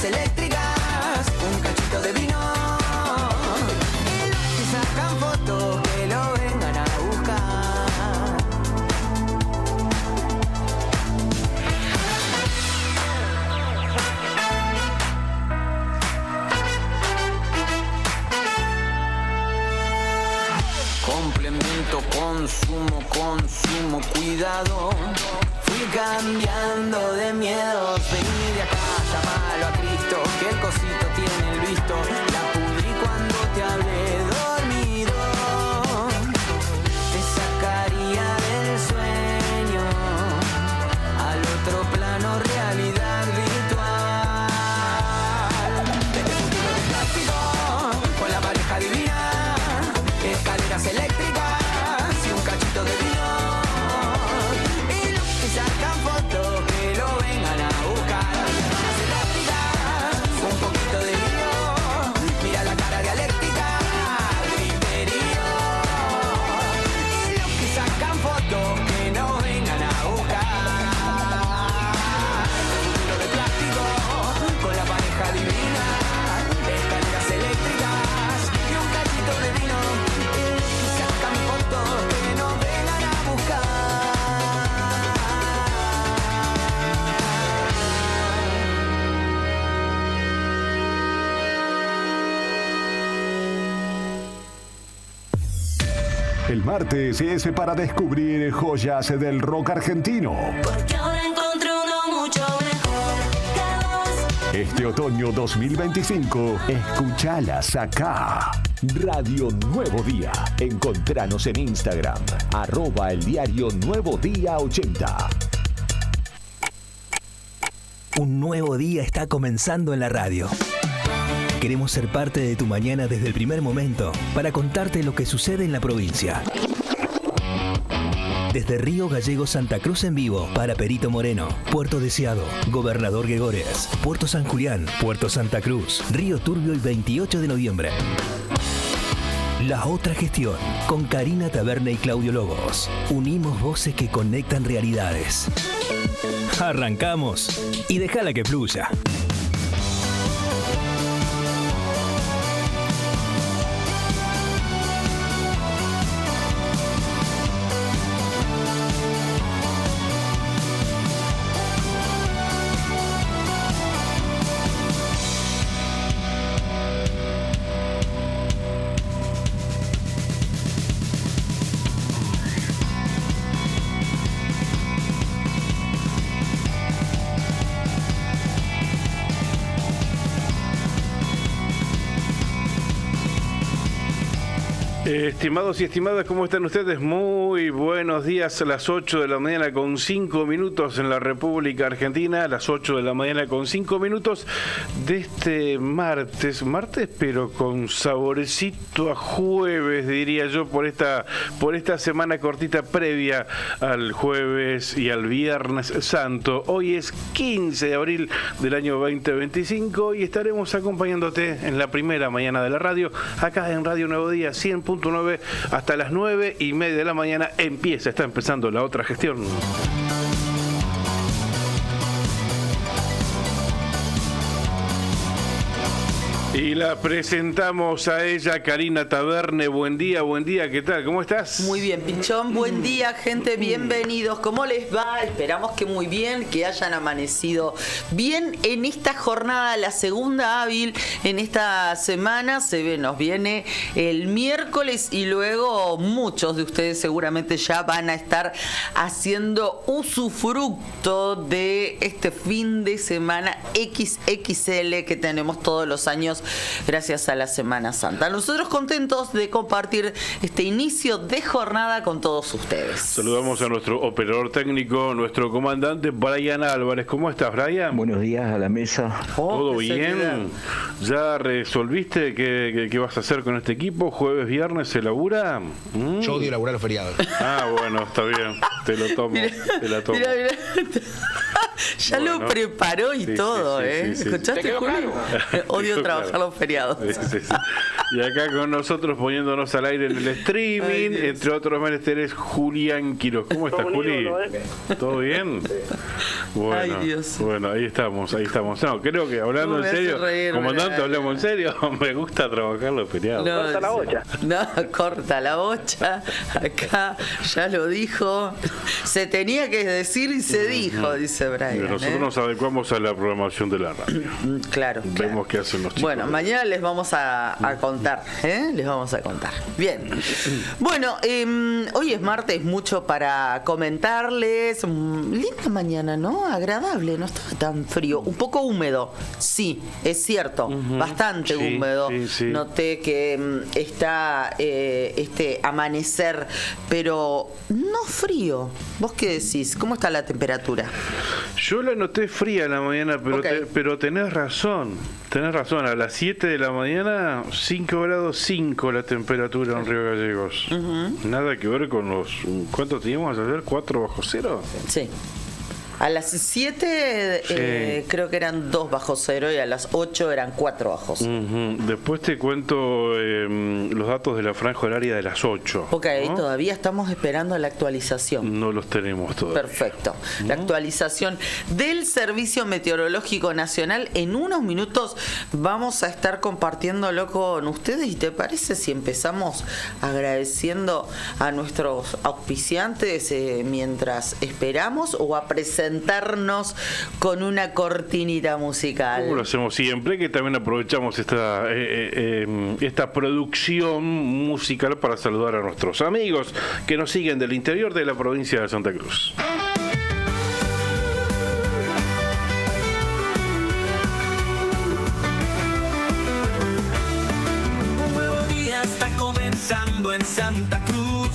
escaleras eléctricas, un cachito de vino. Y los que sacan fotos que lo vengan a buscar. Complemento, consumo, cuidado. Fui cambiando de miedos, vení de acá, llamalo a Cristo, que el cosito tiene el visto. La pudrí cuando te hablé dormido, te sacaría del sueño al otro plano, realidad virtual. Desde el futuro de plástico, con la pareja divina, escaleras eléctricas y un cachito de vino. Sacan fotos que lo vengan a buscar. Las elásticas, un poquito de lío. Mira la cara dialéctica, griterío. Y los que sacan fotos que no vengan a buscar. El futuro de plástico, con la pareja divina. Escaleras eléctricas y un cachito de vino. Y los que sacan fotos que no vengan a buscar. El martes es para descubrir joyas del rock argentino. Porque ahora encontré uno mucho mejor que vos. Este otoño 2025, escuchalas acá. Radio Nuevo Día. Encontranos en Instagram, @eldiario Nuevo Día 80. Un nuevo día está comenzando en la radio. Queremos ser parte de tu mañana desde el primer momento para contarte lo que sucede en la provincia. Desde Río Gallegos Santa Cruz en vivo para Perito Moreno, Puerto Deseado, Gobernador Gregores, Puerto San Julián, Puerto Santa Cruz, Río Turbio el 28 de noviembre. La otra gestión con Karina Taberne y Claudio Lobos. Unimos voces que conectan realidades. Arrancamos y déjala que fluya. Estimados y estimadas, ¿cómo están ustedes? Muy buenos días. A las 8 de la mañana con 5 minutos en la República Argentina, a las 8 de la mañana con 5 minutos de este martes, pero con saborecito a jueves, diría yo, por esta semana cortita previa al jueves y al Viernes Santo. Hoy es 15 de abril del año 2025 y estaremos acompañándote en la primera mañana de la radio, acá en Radio Nuevo Día 100.9 hasta las 9:30 de la mañana. Está empezando la otra gestión. Y la presentamos a ella, Karina Taberne. Buen día, ¿qué tal? ¿Cómo estás? Muy bien, Pinchón, buen día, gente, bienvenidos. ¿Cómo les va? Esperamos que muy bien, que hayan amanecido bien en esta jornada, la segunda hábil en esta semana. Nos viene el miércoles y luego muchos de ustedes seguramente ya van a estar haciendo usufructo de este fin de semana XXL que tenemos todos los años gracias a la Semana Santa. Nosotros contentos de compartir este inicio de jornada con todos ustedes. Saludamos a nuestro operador técnico, nuestro comandante Brian Álvarez. ¿Cómo estás, Brian? Buenos días a la mesa. ¿Todo bien? ¿Ya resolviste qué vas a hacer con este equipo? ¿Jueves, viernes se labura? Yo odio laburar los feriados. Ah, bueno, está bien. Te lo tomo. Mirá. Ya lo preparó y Sí, todo, sí, ¿eh? sí, sí. ¿Escuchaste, Juli? Odio Quedó trabajar claro. los feriados. Sí, sí, sí. Y acá con nosotros poniéndonos al aire en el streaming, Ay, Dios. entre otros menesteres, Julián Quiroz. ¿Cómo estás, Juli? ¿Todo bien? Bueno, Ay, Dios. bueno, ahí estamos, ahí estamos. No, creo que hablando ¿Cómo en me hace serio, reír, comandante, Brian? hablemos en serio. Me gusta trabajar los feriados. Corta la bocha. No, corta la bocha. Acá ya lo dijo. Se tenía que decir y se dijo, dice Brian. Nosotros nos adecuamos a la programación de la radio. Claro. Vemos qué hacen los chicos. Bueno, mañana les vamos a contar, ¿eh? Les vamos a contar. Bien. Bueno, hoy es martes, mucho para comentarles. Linda mañana, ¿no? Agradable, no estaba tan frío. Un poco húmedo, sí, es cierto. Bastante Sí, húmedo. sí, sí. Noté que está este amanecer, pero no frío. ¿Vos qué decís? ¿Cómo está la temperatura? Yo la noté fría en la mañana, pero, Ok. pero tenés razón. Tenés razón, a las 7 de la mañana, 5 grados 5 la temperatura en Río Gallegos. Nada que ver con los... ¿Cuánto teníamos ayer? ¿4 bajo cero? Sí. A las 7 Sí. creo que eran 2 bajo cero y a las 8 eran 4 bajo cero. Después te cuento los datos de la franja horaria de las 8. Ok, ¿no? todavía estamos esperando la actualización. No los tenemos todavía. Perfecto. La actualización del Servicio Meteorológico Nacional. En unos minutos vamos a estar compartiéndolo con ustedes. ¿Y te parece si empezamos agradeciendo a nuestros auspiciantes mientras esperamos o a presentarnos con una cortinita musical? Como lo hacemos siempre, que también aprovechamos esta producción musical para saludar a nuestros amigos que nos siguen del interior de la provincia de Santa Cruz. Un nuevo día está comenzando en Santa Cruz.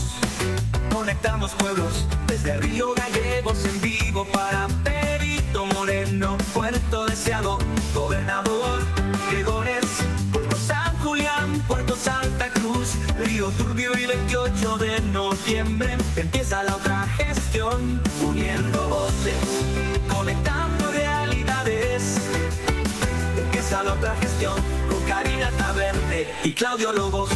Conectamos pueblos desde Río Gallegos en vivo para Perito Moreno, Puerto Deseado, Gobernador Gregores, Puerto San Julián, Puerto Santa Cruz, Río Turbio y 28 de noviembre empieza la otra gestión, uniendo voces, conectando realidades. Empieza la otra gestión con Karina Taverne y Claudio Lobos.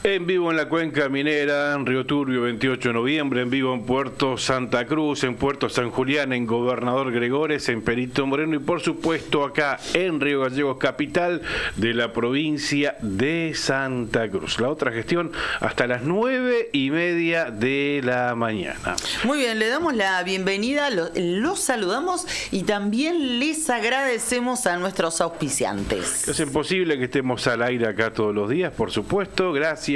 En vivo en la Cuenca Minera, en Río Turbio, 28 de noviembre, en vivo en Puerto Santa Cruz, en Puerto San Julián, en Gobernador Gregores, en Perito Moreno y por supuesto acá en Río Gallegos, capital de la provincia de Santa Cruz. La otra gestión hasta las 9:30 de la mañana. Muy bien, le damos la bienvenida, los saludamos y también les agradecemos a nuestros auspiciantes. Que hacen posible que estemos al aire acá todos los días, por supuesto. Gracias,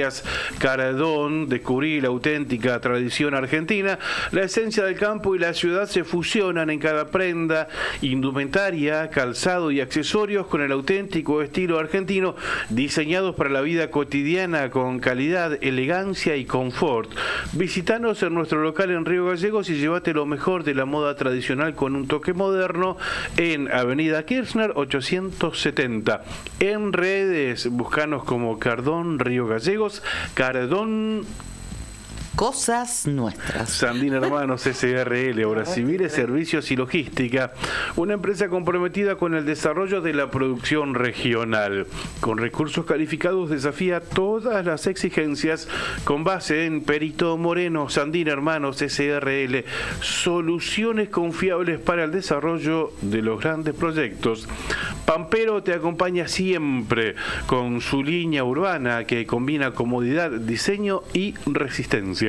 Cardón. Descubrí la auténtica tradición argentina. La esencia del campo y la ciudad se fusionan en cada prenda, indumentaria, calzado y accesorios con el auténtico estilo argentino, diseñados para la vida cotidiana con calidad, elegancia y confort. Visítanos en nuestro local en Río Gallegos y llévate lo mejor de la moda tradicional con un toque moderno en Avenida Kirchner 870. En redes, buscanos como Cardón Río Gallegos, Cardón Cosas nuestras. Sandín Hermanos SRL, Obras Civiles, Servicios y Logística, una empresa comprometida con el desarrollo de la producción regional. Con recursos calificados desafía todas las exigencias con base en Perito Moreno, Sandín Hermanos SRL, soluciones confiables para el desarrollo de los grandes proyectos. Pampero te acompaña siempre con su línea urbana que combina comodidad, diseño y resistencia.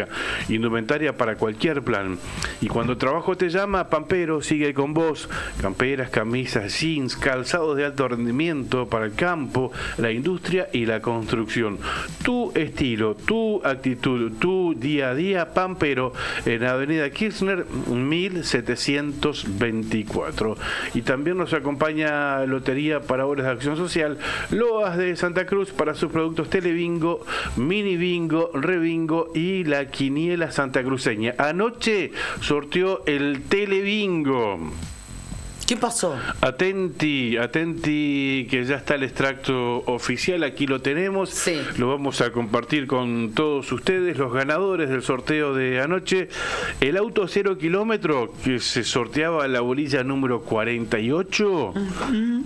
Indumentaria para cualquier plan. Y cuando el trabajo te llama, Pampero sigue con vos. Camperas, camisas, jeans, calzados de alto rendimiento para el campo, la industria y la construcción. Tu estilo, tu actitud, tu día a día, Pampero, en Avenida Kirchner 1724. Y también nos acompaña el Hotel Lotería para Obras de Acción Social, Loas de Santa Cruz para sus productos Telebingo, Mini Bingo, Rebingo y la Quiniela Santacruceña. Anoche sorteó el Telebingo. ¿Qué pasó? Atenti, que ya está el extracto oficial, aquí lo tenemos, Sí. Lo vamos a compartir con todos ustedes, los ganadores del sorteo de anoche. El auto 0 kilómetro que se sorteaba a la bolilla número 48,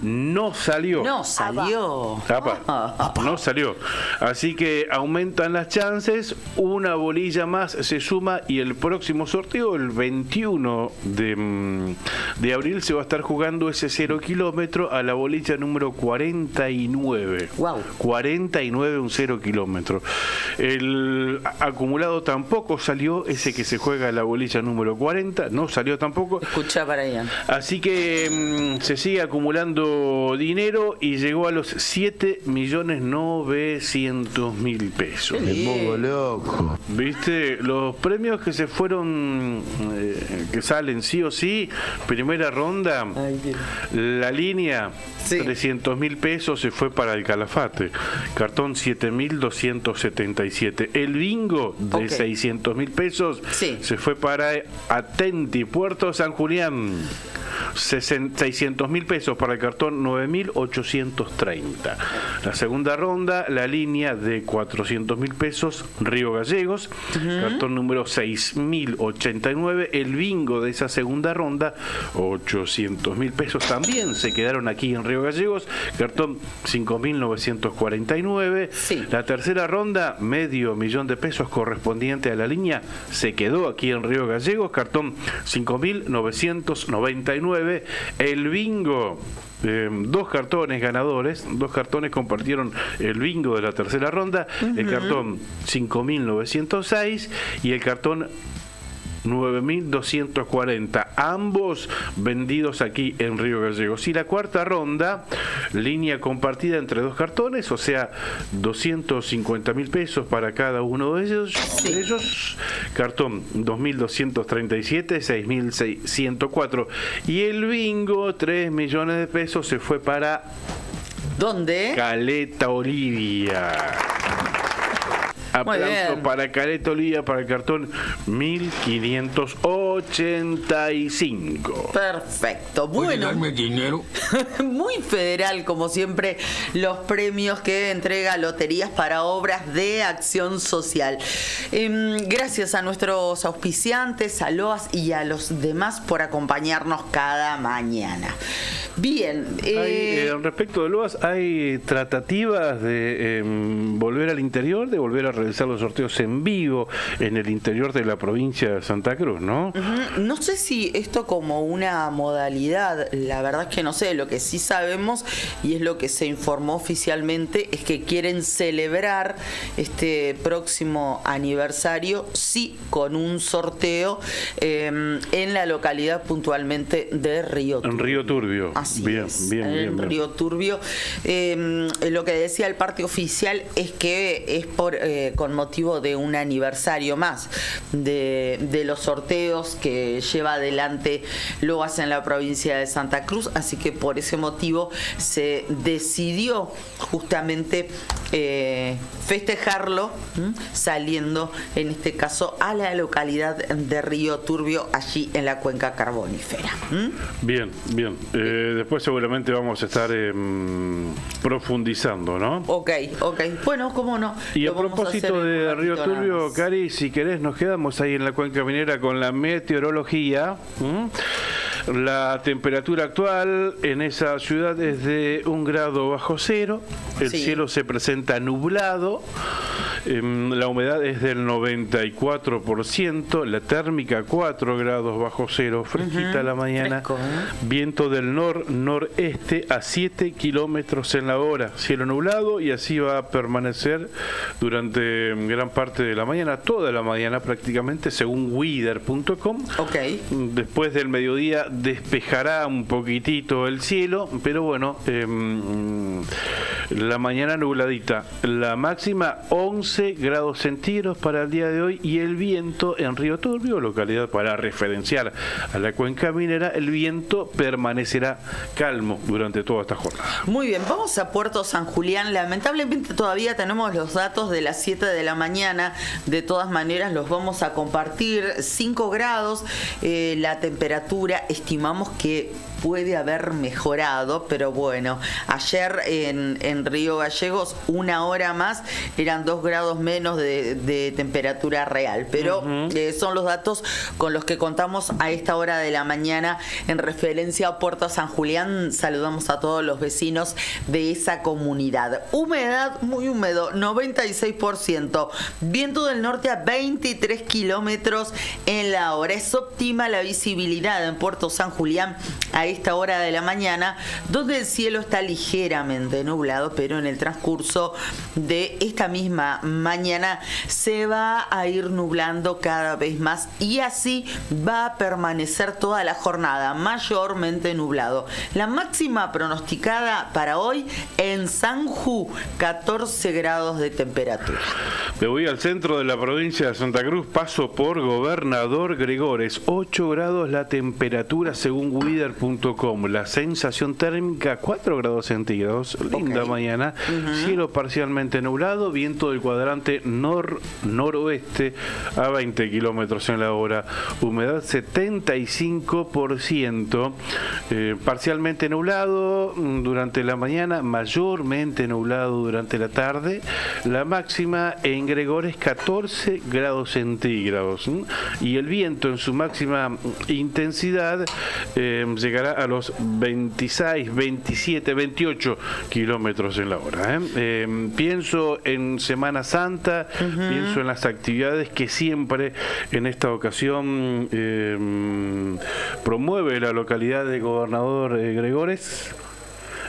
no salió. No salió. Apa, no salió. Así que aumentan las chances, una bolilla más se suma y el próximo sorteo, el 21 de abril, se va a estar jugando ese 0 kilómetro a la bolilla número 49. Wow. 49, un 0 kilómetro. El acumulado tampoco salió, ese que se juega a la bolilla número 40, no salió tampoco. Escucha para allá. Así que se sigue acumulando dinero y llegó a los 7.900.000 pesos. Me pongo loco. ¿Viste? Los premios que se fueron, que salen sí o sí, primera ronda, la línea, Sí. 300.000 pesos se fue para el Calafate, cartón 7.277, el bingo de Ok. 600.000 pesos Sí. se fue para Atenti, Puerto San Julián. 600.000 pesos para el cartón 9.830. La segunda ronda, la línea de 400.000 pesos, Río Gallegos, cartón número 6.089. El bingo de esa segunda ronda, 800.000 pesos, también se quedaron aquí en Río Gallegos, cartón 5.949. Sí. La tercera ronda, $500.000 de pesos correspondiente a la línea, se quedó aquí en Río Gallegos, cartón 5.999. El bingo, dos cartones ganadores, dos cartones compartieron el bingo de la tercera ronda, el cartón 5.906 y el cartón 9.240, ambos vendidos aquí en Río Gallegos. Y la cuarta ronda, línea compartida entre dos cartones, o sea, 250.000 pesos para cada uno de ellos. Cartón 2.237, 6.604. Y el bingo, 3 millones de pesos, se fue para ¿Dónde? Caleta Olivia. Muy Aplauso bien. para Caleta Olivia, para el cartón 1585. Perfecto. Bueno, dinero? muy federal, como siempre, los premios que entrega Loterías para Obras de Acción Social. Gracias a nuestros auspiciantes, a Loas y a los demás por acompañarnos cada mañana. Bien. Respecto de Loas, ¿hay tratativas de volver al interior, de volver a realizar los sorteos en vivo en el interior de la provincia de Santa Cruz, no? No sé si esto como una modalidad, la verdad es que no sé, lo que sí sabemos y es lo que se informó oficialmente es que quieren celebrar este próximo aniversario, sí, con un sorteo en la localidad puntualmente de Río Turbio. En Río Turbio. Así bien, es, bien, en bien, bien. Río Turbio. Lo que decía el parte oficial es que es con motivo de un aniversario más de los sorteos que lleva adelante Loas en la provincia de Santa Cruz, así que por ese motivo se decidió justamente festejarlo saliendo en este caso a la localidad de Río Turbio, allí en la cuenca carbonífera. Bien, bien. Después seguramente vamos a estar profundizando, ¿no? Ok. Bueno, cómo no. Y a Lo vamos propósito hacer en un de Río ratito nada Turbio, más. Cari, si querés nos quedamos ahí en la cuenca minera con la meteorología. La temperatura actual en esa ciudad es de 1 grado bajo cero, el Sí. cielo se presenta nublado, la humedad es del 94%, la térmica 4 grados bajo cero, fresquita la mañana, Fresco, viento del noreste a 7 kilómetros en la hora, cielo nublado y así va a permanecer durante gran parte de la mañana, toda la mañana prácticamente, según weather.com. Ok. Después del mediodía despejará un poquitito el cielo, pero bueno, la mañana nubladita. La máxima 11 11 grados centígrados para el día de hoy, y el viento en Río Turbio, localidad para referenciar a la cuenca minera, el viento permanecerá calmo durante toda esta jornada. Muy bien, vamos a Puerto San Julián. Lamentablemente todavía tenemos los datos de las 7 de la mañana. De todas maneras los vamos a compartir. 5 grados, la temperatura estimamos que puede haber mejorado, pero bueno, ayer en Río Gallegos, una hora más, eran 2 grados menos de temperatura real, pero son los datos con los que contamos a esta hora de la mañana en referencia a Puerto San Julián. Saludamos a todos los vecinos de esa comunidad. Humedad, muy húmedo, 96%, viento del norte a 23 kilómetros en la hora. Es óptima la visibilidad en Puerto San Julián a esta hora de la mañana, donde el cielo está ligeramente nublado, pero en el transcurso de esta misma mañana se va a ir nublando cada vez más, y así va a permanecer toda la jornada, mayormente nublado. La máxima pronosticada para hoy en Sanju, 14 grados de temperatura. Me voy al centro de la provincia de Santa Cruz, paso por Gobernador Gregores, 8 grados la temperatura según Weather.com, la sensación térmica 4 grados centígrados, linda mañana, cielo parcialmente nublado, viento del cuadrante noroeste a 20 kilómetros en la hora, humedad 75%, parcialmente nublado durante la mañana, mayormente nublado durante la tarde, la máxima en Gregores 14 grados centígrados, y el viento en su máxima intensidad llegará a los 26, 27, 28 kilómetros en la hora. Pienso en Semana Santa, pienso en las actividades que siempre en esta ocasión promueve la localidad de Gobernador Gregores.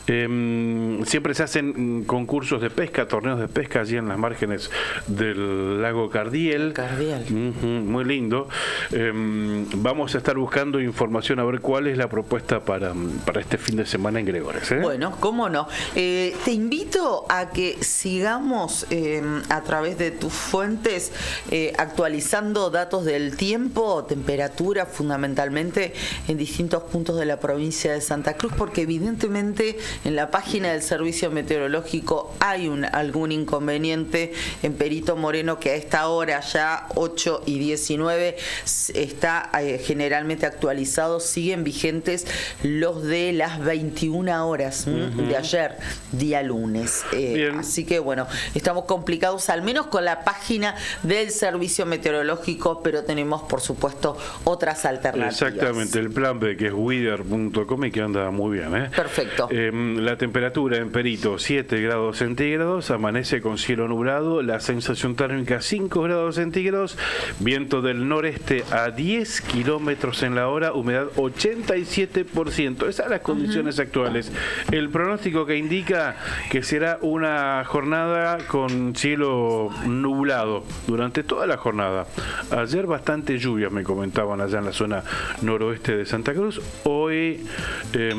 Siempre se hacen concursos de pesca, torneos de pesca allí en las márgenes del lago Cardiel. Muy lindo. Vamos a estar buscando información a ver cuál es la propuesta para este fin de semana en Gregores. Bueno, cómo no. Te invito a que sigamos a través de tus fuentes actualizando datos del tiempo, temperatura fundamentalmente en distintos puntos de la provincia de Santa Cruz, porque evidentemente en la página del Servicio Meteorológico hay algún inconveniente en Perito Moreno, que a esta hora ya 8:19 está generalmente actualizado. Siguen vigentes los de las 21 horas de ayer, día lunes. Así que bueno, estamos complicados al menos con la página del Servicio Meteorológico, pero tenemos por supuesto otras alternativas. Exactamente, el plan B, que es weather.com y que anda muy bien. Perfecto. La temperatura en Perito 7 grados centígrados, amanece con cielo nublado, la sensación térmica 5 grados centígrados, viento del noreste a 10 kilómetros en la hora, humedad 87%. Esas son las condiciones actuales. El pronóstico que indica que será una jornada con cielo nublado durante toda la jornada. Ayer bastante lluvia, me comentaban allá en la zona noroeste de Santa Cruz. Hoy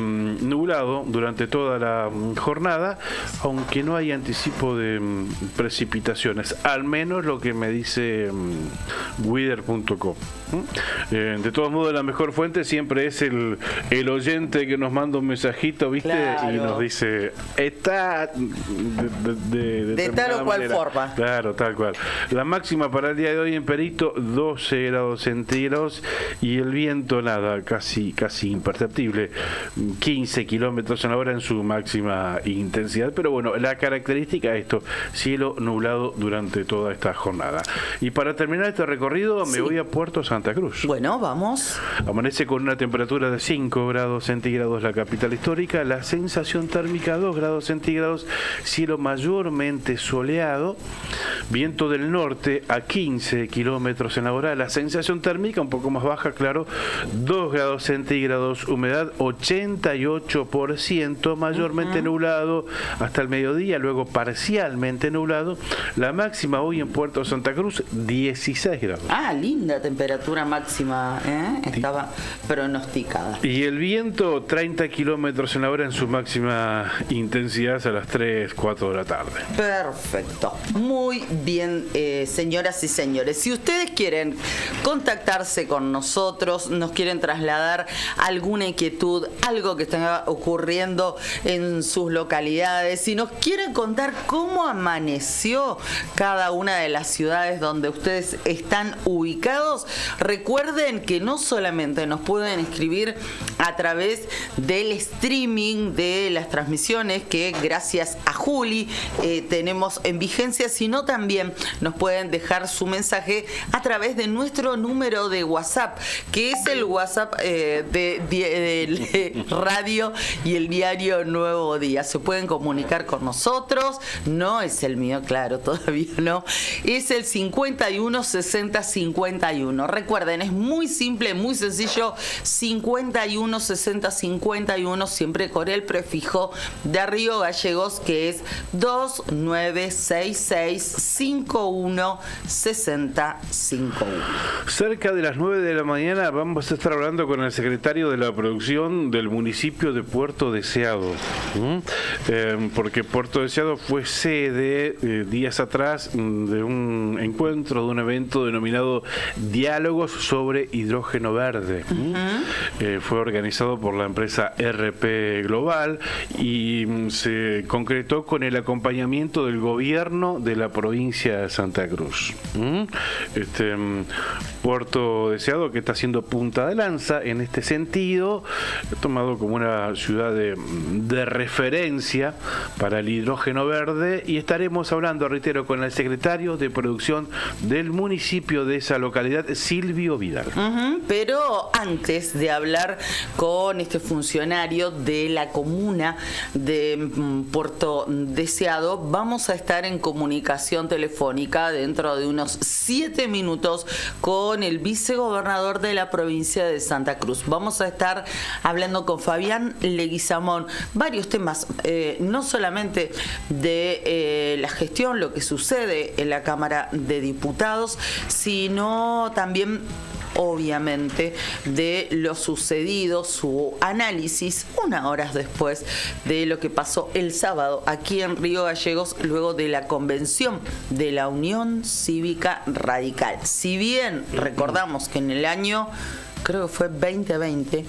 nublado durante toda la jornada, aunque no hay anticipo de precipitaciones, al menos lo que me dice weather.com. De todos modos, la mejor fuente siempre es el oyente que nos manda un mensajito, ¿viste? Claro. Y nos dice, está de tal o cual forma. Claro, tal cual. La máxima para el día de hoy en Perito, 12 grados centígrados, y el viento, nada, casi imperceptible, 15 kilómetros en la hora en su máxima intensidad. Pero bueno, la característica es esto, cielo nublado durante toda esta jornada. Y para terminar este recorrido, me voy a Puerto Santa Cruz. Bueno, vamos. Amanece con una temperatura de 5 grados centígrados la capital histórica, la sensación térmica 2 grados centígrados, cielo mayormente soleado, viento del norte a 15 kilómetros en la hora, la sensación térmica un poco más baja, claro, 2 grados centígrados, humedad 88%, nublado, mayormente nublado hasta el mediodía, luego parcialmente nublado. La máxima hoy en Puerto Santa Cruz, 16 grados. Ah, linda temperatura máxima, estaba pronosticada. Y el viento, 30 kilómetros en la hora en su máxima intensidad a las 3, 4 de la tarde. Perfecto. Muy bien, señoras y señores. Si ustedes quieren contactarse con nosotros, nos quieren trasladar alguna inquietud, algo que esté ocurriendo en sus localidades, si nos quieren contar cómo amaneció cada una de las ciudades donde ustedes están ubicados, recuerden que no solamente nos pueden escribir a través del streaming de las transmisiones que gracias a Juli tenemos en vigencia, sino también nos pueden dejar su mensaje a través de nuestro número de WhatsApp, que es el WhatsApp de radio y el diario Nuevo Día. Se pueden comunicar con nosotros, no es el mío, claro, todavía no, es el 51 60 51. Recuerden, es muy simple, muy sencillo, 51 60 51, siempre con el prefijo de Río Gallegos, que es 2966 51 60 51. Cerca de las 9 de la mañana vamos a estar hablando con el secretario de la producción del municipio de Puerto Deseado, porque Puerto Deseado fue sede días atrás de un encuentro, de un evento denominado Diálogos sobre Hidrógeno Verde. Fue organizado por la empresa RP Global y se concretó con el acompañamiento del gobierno de la provincia de Santa Cruz. Puerto Deseado, que está siendo punta de lanza en este sentido, tomado como una ciudad de referencia para el hidrógeno verde, y estaremos hablando, reitero, con el secretario de producción del municipio de esa localidad, Silvio Vidal. Pero antes de hablar con este funcionario de la comuna de Puerto Deseado, vamos a estar en comunicación telefónica dentro de unos 7 minutos con el vicegobernador de la provincia de Santa Cruz. Vamos a estar hablando con Fabián Leguizamón varios temas, no solamente de la gestión, lo que sucede en la Cámara de Diputados, sino también obviamente de lo sucedido, su análisis una hora después de lo que pasó el sábado aquí en Río Gallegos, luego de la convención de la Unión Cívica Radical. Si bien recordamos que en el año, creo que fue 2020,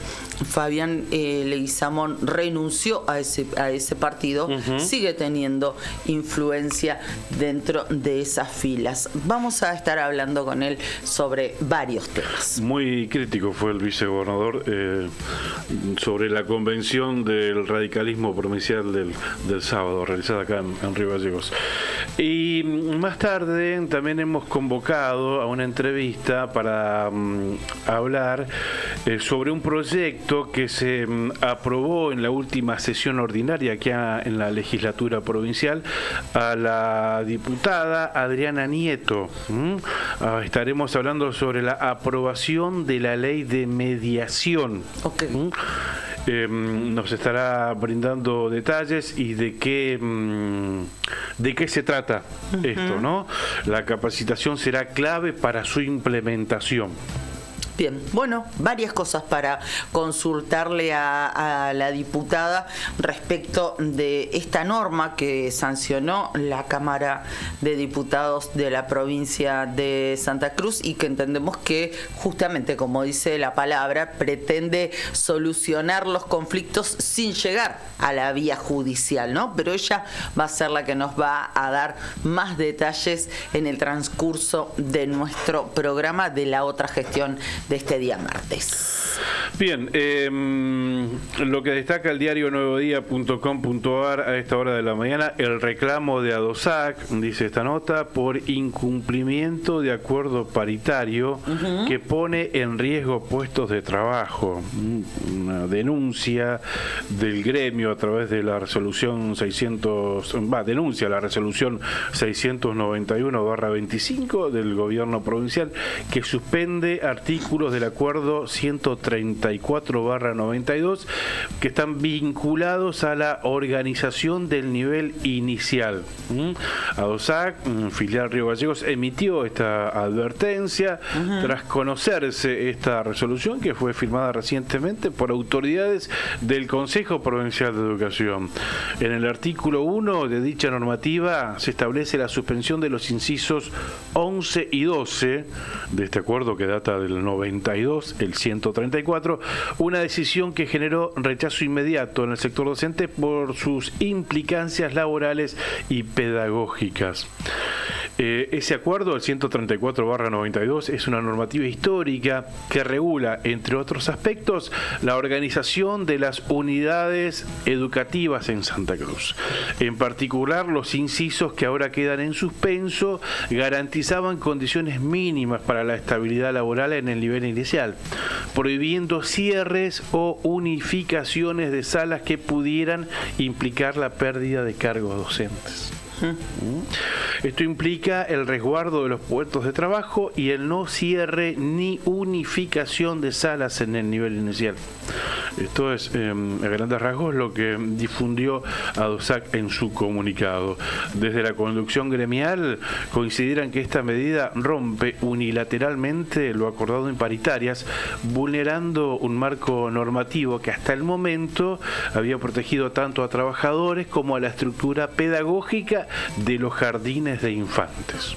Fabián Leguizamón renunció a ese partido, sigue teniendo influencia dentro de esas filas. Vamos a estar hablando con él sobre varios temas. Muy crítico fue el vicegobernador sobre la convención del radicalismo provincial del sábado, realizada acá en Río Gallegos. Y más tarde también hemos convocado a una entrevista para hablar sobre un proyecto que se aprobó en la última sesión ordinaria aquí en la legislatura provincial a la diputada Adriana Nieto. Estaremos hablando sobre la aprobación de la ley de mediación. Okay. Nos estará brindando detalles y de qué se trata esto, ¿no? La capacitación será clave para su implementación. Bien, bueno, varias cosas para consultarle a la diputada respecto de esta norma que sancionó la Cámara de Diputados de la provincia de Santa Cruz y que entendemos que justamente, como dice la palabra, pretende solucionar los conflictos sin llegar a la vía judicial, ¿no? Pero ella va a ser la que nos va a dar más detalles en el transcurso de nuestro programa de la otra gestión de este día martes. Bien, lo que destaca el diario nuevodía.com.ar a esta hora de la mañana, el reclamo de ADOSAC, dice esta nota, por incumplimiento de acuerdo paritario que pone en riesgo puestos de trabajo. Una denuncia del gremio a través de la resolución 691/25 del gobierno provincial, que suspende artículos del acuerdo 130 134/92, que están vinculados a la organización del nivel inicial. ADOSAC, filial Río Gallegos, emitió esta advertencia tras conocerse esta resolución que fue firmada recientemente por autoridades del Consejo Provincial de Educación. En el artículo 1 de dicha normativa se establece la suspensión de los incisos 11 y 12 de este acuerdo que data del 92, el 134, una decisión que generó rechazo inmediato en el sector docente por sus implicancias laborales y pedagógicas. Ese acuerdo, el 134/92, es una normativa histórica que regula, entre otros aspectos, la organización de las unidades educativas en Santa Cruz. En particular, los incisos que ahora quedan en suspenso garantizaban condiciones mínimas para la estabilidad laboral en el nivel inicial, prohibiendo cierres o unificaciones de salas que pudieran implicar la pérdida de cargos docentes. Esto implica el resguardo de los puestos de trabajo y el no cierre ni unificación de salas en el nivel inicial. Esto es, a grandes rasgos, lo que difundió ADOSAC en su comunicado. Desde la conducción gremial consideran que esta medida rompe unilateralmente lo acordado en paritarias, vulnerando un marco normativo que hasta el momento había protegido tanto a trabajadores como a la estructura pedagógica de los jardines de infantes.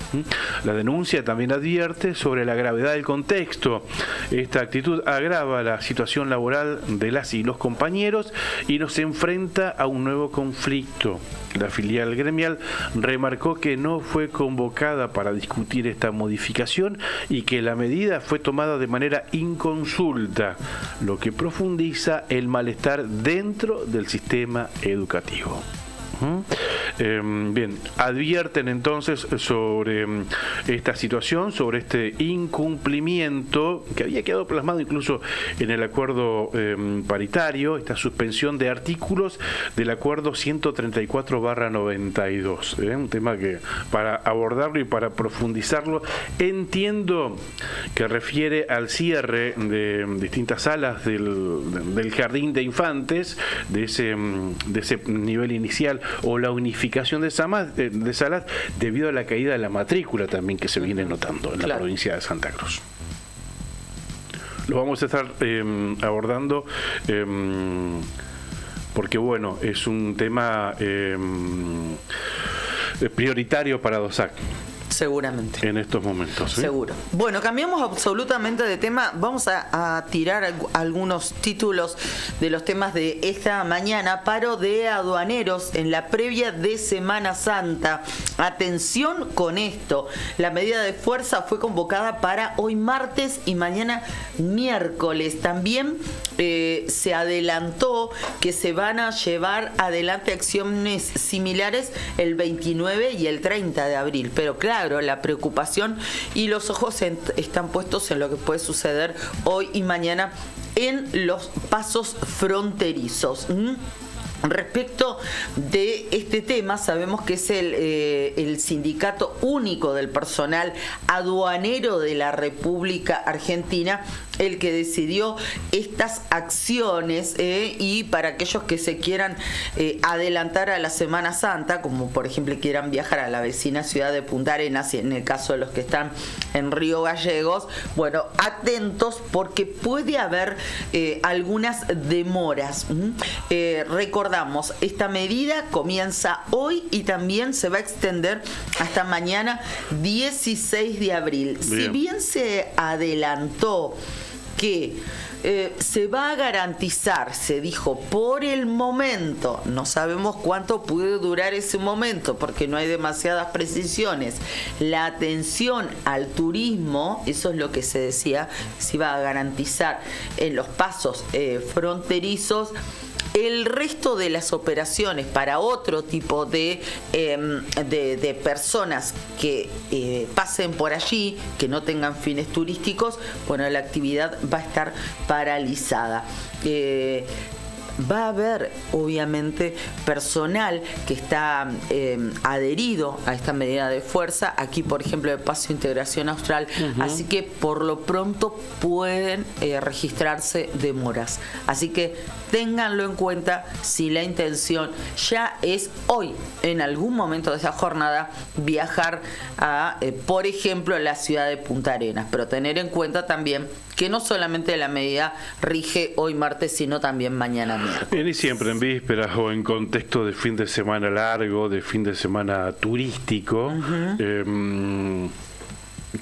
La denuncia también advierte sobre la gravedad del contexto. Esta actitud agrava la situación laboral de las y los compañeros y nos enfrenta a un nuevo conflicto. La filial gremial remarcó que no fue convocada para discutir esta modificación y que la medida fue tomada de manera inconsulta, lo que profundiza el malestar dentro del sistema educativo. Bien, advierten entonces sobre esta situación, sobre este incumplimiento que había quedado plasmado incluso en el acuerdo paritario, esta suspensión de artículos del acuerdo 134/92. Un tema que, para abordarlo y para profundizarlo, entiendo que refiere al cierre de distintas salas del jardín de infantes, de ese nivel inicial, o la unificación de salas debido a la caída de la matrícula también que se viene notando en la provincia de Santa Cruz. Lo vamos a estar abordando porque, bueno, es un tema prioritario para ADOSAC. Seguramente. En estos momentos. ¿Sí? Seguro. Bueno, cambiamos absolutamente de tema. Vamos a tirar algunos títulos de los temas de esta mañana. Paro de aduaneros en la previa de Semana Santa. Atención con esto. La medida de fuerza fue convocada para hoy martes y mañana miércoles. También se adelantó que se van a llevar adelante acciones similares el 29 y el 30 de abril. Pero claro, la preocupación y los ojos están puestos en lo que puede suceder hoy y mañana en los pasos fronterizos. Respecto de este tema, sabemos que es el Sindicato Único del Personal Aduanero de la República Argentina el que decidió estas acciones y para aquellos que se quieran adelantar a la Semana Santa, como por ejemplo quieran viajar a la vecina ciudad de Punta Arenas, y en el caso de los que están en Río Gallegos, bueno, atentos porque puede haber algunas demoras. Recordamos, esta medida comienza hoy y también se va a extender hasta mañana 16 de abril. Bien. Si bien se adelantó que se va a garantizar, se dijo, por el momento, no sabemos cuánto puede durar ese momento porque no hay demasiadas precisiones, la atención al turismo, eso es lo que se decía, se iba a garantizar en los pasos fronterizos. El resto de las operaciones para otro tipo de personas que pasen por allí, que no tengan fines turísticos, bueno, la actividad va a estar paralizada. va a haber obviamente personal que está adherido a esta medida de fuerza, aquí por ejemplo el Paso Integración Austral, así que por lo pronto pueden registrarse demoras. Así que ténganlo en cuenta si la intención ya es hoy, en algún momento de esa jornada, viajar a, por ejemplo, la ciudad de Punta Arenas. Pero tener en cuenta también que no solamente la medida rige hoy martes, sino también mañana miércoles. Bien, y siempre en vísperas o en contexto de fin de semana largo, de fin de semana turístico,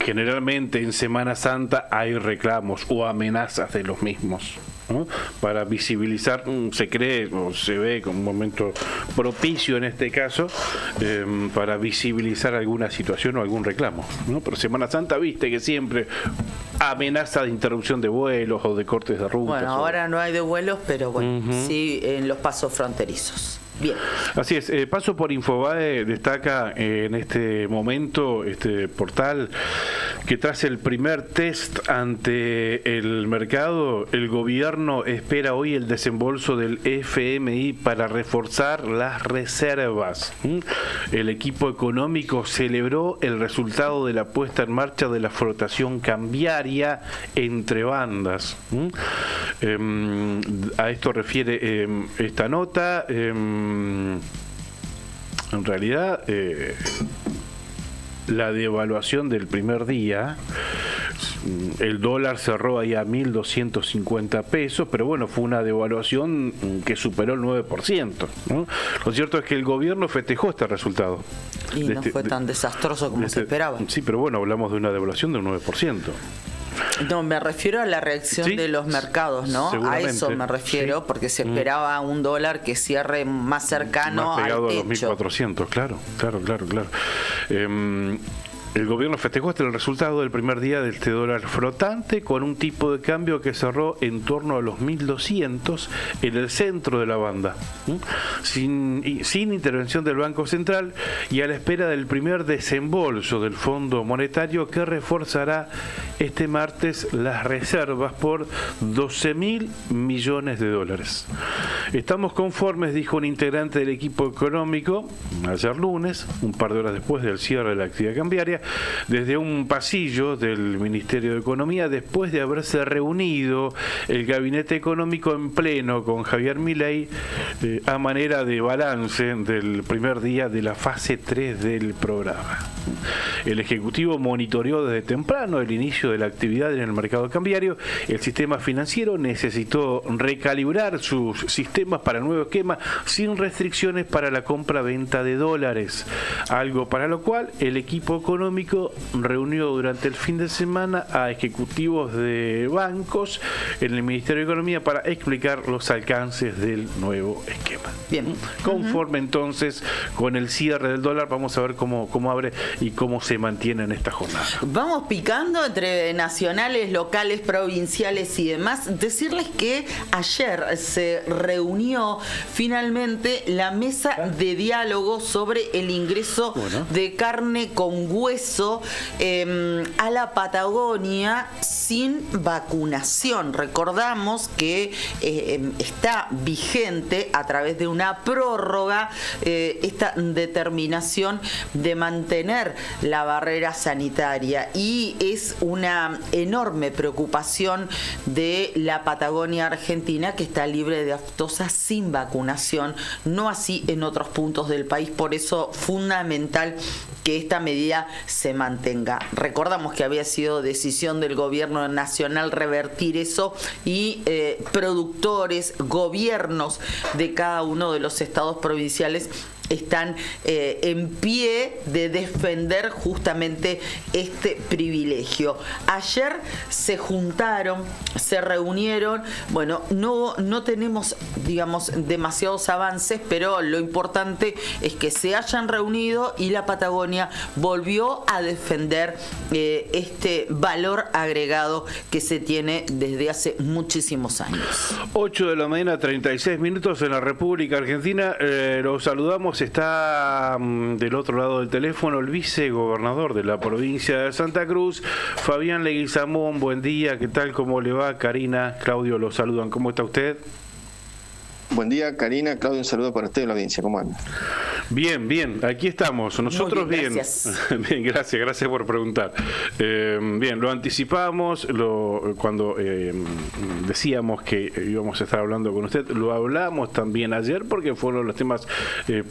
generalmente en Semana Santa hay reclamos o amenazas de los mismos, ¿no? Para visibilizar, se cree o se ve como un momento propicio en este caso, para visibilizar alguna situación o algún reclamo, ¿no? Pero Semana Santa, viste que siempre amenaza de interrupción de vuelos o de cortes de rutas. Bueno, ahora no hay de vuelos, pero bueno, sí en los pasos fronterizos. Bien. Así es, Paso por Infobae destaca en este momento, este portal, que tras el primer test ante el mercado, el gobierno espera hoy el desembolso del FMI para reforzar las reservas. El equipo económico celebró el resultado de la puesta en marcha de la flotación cambiaria entre bandas. A esto refiere esta nota. En realidad, la devaluación del primer día, el dólar cerró ahí a 1.250 pesos, pero bueno, fue una devaluación que superó el 9%, ¿no? Lo cierto es que el gobierno festejó este resultado. Y no fue tan desastroso como se esperaba. Sí, pero bueno, hablamos de una devaluación del 9%. No, me refiero a la reacción de los mercados, ¿no? A eso me refiero, porque se esperaba un dólar que cierre más cercano más pegado al a los techo. 1.400, claro. El gobierno festejó el resultado del primer día de este dólar flotante con un tipo de cambio que cerró en torno a los 1.200 en el centro de la banda, sin intervención del Banco Central y a la espera del primer desembolso del Fondo Monetario que reforzará este martes las reservas por 12.000 millones de dólares. Estamos conformes, dijo un integrante del equipo económico ayer lunes, un par de horas después del cierre de la actividad cambiaria, desde un pasillo del Ministerio de Economía, después de haberse reunido el gabinete económico en pleno con Javier Milei a manera de balance del primer día de la fase 3 del programa. El Ejecutivo monitoreó desde temprano el inicio de la actividad en el mercado cambiario. El sistema financiero necesitó recalibrar sus sistemas para el nuevo esquema sin restricciones para la compra-venta de dólares, algo para lo cual el equipo económico reunió durante el fin de semana a ejecutivos de bancos en el Ministerio de Economía para explicar los alcances del nuevo esquema. Bien. Conforme entonces con el cierre del dólar, vamos a ver cómo abre y cómo se mantiene en esta jornada. Vamos picando entre nacionales, locales, provinciales y demás. Decirles que ayer se reunió finalmente la mesa de diálogo sobre el ingreso de carne con hueso a la Patagonia sin vacunación. Recordamos que está vigente a través de una prórroga esta determinación de mantener la barrera sanitaria, y es una enorme preocupación de la Patagonia Argentina, que está libre de aftosa sin vacunación, no así en otros puntos del país. Por eso fundamental que esta medida se mantenga. Recordamos que había sido decisión del gobierno nacional revertir eso, y productores, gobiernos de cada uno de los estados provinciales están en pie de defender justamente este privilegio. Ayer se juntaron, se reunieron, bueno, no tenemos, digamos, demasiados avances, pero lo importante es que se hayan reunido y la Patagonia volvió a defender este valor agregado que se tiene desde hace muchísimos años. 8 de la mañana, 36 minutos en la República Argentina. Los saludamos. Está del otro lado del teléfono el vicegobernador de la provincia de Santa Cruz, Fabián Leguizamón. Buen día, ¿qué tal? ¿Cómo le va? Karina, Claudio, los saludan. ¿Cómo está usted? Buen día, Karina, Claudio, un saludo para usted y la audiencia. ¿Cómo andan? Bien, aquí estamos. Nosotros Muy bien. gracias. Bien, gracias por preguntar. Bien, lo anticipamos cuando decíamos que íbamos a estar hablando con usted. Lo hablamos también ayer porque fueron los temas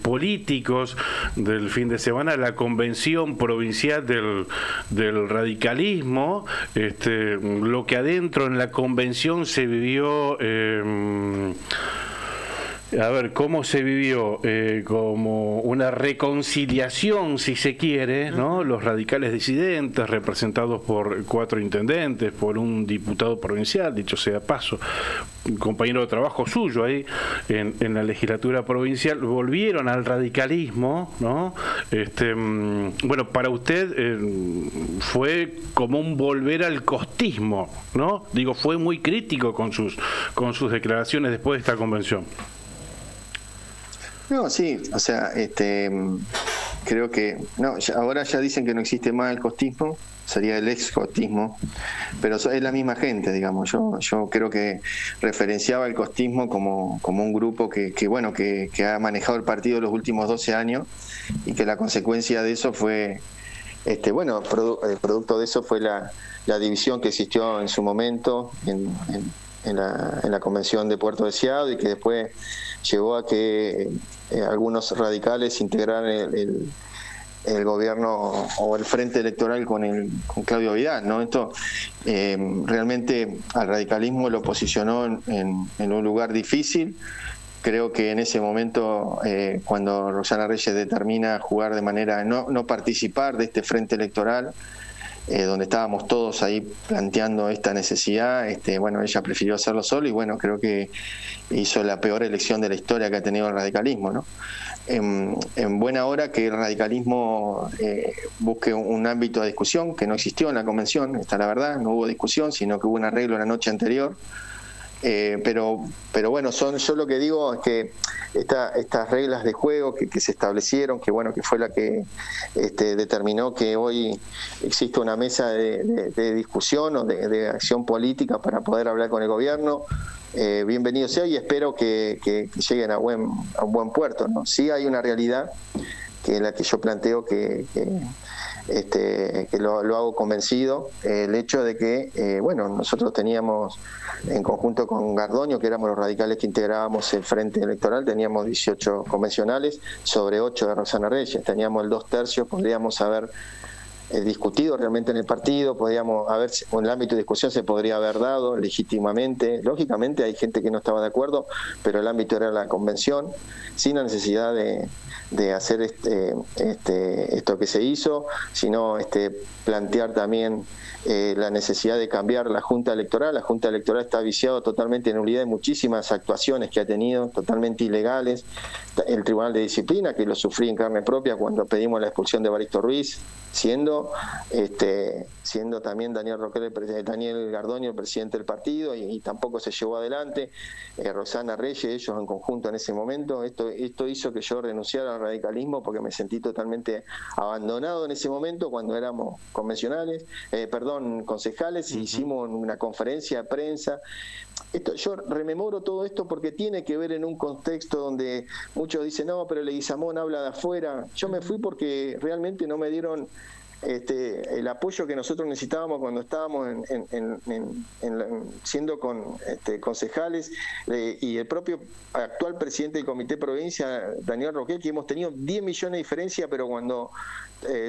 políticos del fin de semana, la convención provincial del radicalismo, lo que adentro en la convención se vivió. A ver, ¿cómo se vivió? Como una reconciliación, si se quiere, ¿no? Los radicales disidentes, representados por 4 intendentes, por un diputado provincial, dicho sea paso, un compañero de trabajo suyo ahí en la legislatura provincial, volvieron al radicalismo, ¿no? Bueno, para usted fue como un volver al costismo, ¿no? Digo, fue muy crítico con sus declaraciones después de esta convención. No, sí, o sea, creo que ahora ya dicen que no existe más el costismo, sería el ex-costismo, pero es la misma gente, digamos. Yo creo que referenciaba el costismo como un grupo que ha manejado el partido los últimos 12 años y que la consecuencia de eso fue, el producto de eso fue la división que existió en su momento en la convención de Puerto Deseado y que después llevó a que algunos radicales integraran el gobierno o el frente electoral con Claudio Vidal, ¿no? Esto realmente al radicalismo lo posicionó en un lugar difícil. Creo que en ese momento, cuando Roxana Reyes determina jugar de manera no participar de este frente electoral, donde estábamos todos ahí planteando esta necesidad, ella prefirió hacerlo solo y creo que hizo la peor elección de la historia que ha tenido el radicalismo, ¿no? En buena hora que el radicalismo busque un ámbito de discusión que no existió en la convención, esta es la verdad, no hubo discusión, sino que hubo un arreglo la noche anterior. Pero bueno, yo lo que digo es que estas reglas de juego que se establecieron, que fue la que determinó que hoy existe una mesa de discusión o de acción política para poder hablar con el gobierno, bienvenido sea y espero que lleguen a un buen puerto, ¿no? Sí hay una realidad que es la que yo planteo que lo hago convencido, el hecho de que nosotros teníamos en conjunto con Gardoño, que éramos los radicales que integrábamos el frente electoral, teníamos 18 convencionales sobre 8 de Roxana Reyes, teníamos el 2/3, podríamos haber discutido realmente en el partido, podríamos haber, en el ámbito de discusión se podría haber dado legítimamente, lógicamente hay gente que no estaba de acuerdo, pero el ámbito era la convención, sin la necesidad de hacer esto que se hizo, sino plantear también la necesidad de cambiar la Junta Electoral. La Junta Electoral está viciada totalmente en nulidad de muchísimas actuaciones que ha tenido, totalmente ilegales. El Tribunal de Disciplina, que lo sufrí en carne propia cuando pedimos la expulsión de Evaristo Ruiz, siendo también Daniel Gardoño el presidente del partido y tampoco se llevó adelante. Roxana Reyes, ellos en conjunto en ese momento, esto hizo que yo renunciara al radicalismo porque me sentí totalmente abandonado en ese momento cuando éramos concejales, y hicimos una conferencia de prensa. Yo rememoro todo esto porque tiene que ver en un contexto donde muchos dicen, no, pero Leguizamón habla de afuera. Yo me fui porque realmente no me dieron el apoyo que nosotros necesitábamos cuando estábamos siendo concejales, y el propio actual presidente del Comité Provincia, Daniel Roquel, que hemos tenido 10 millones de diferencia, pero cuando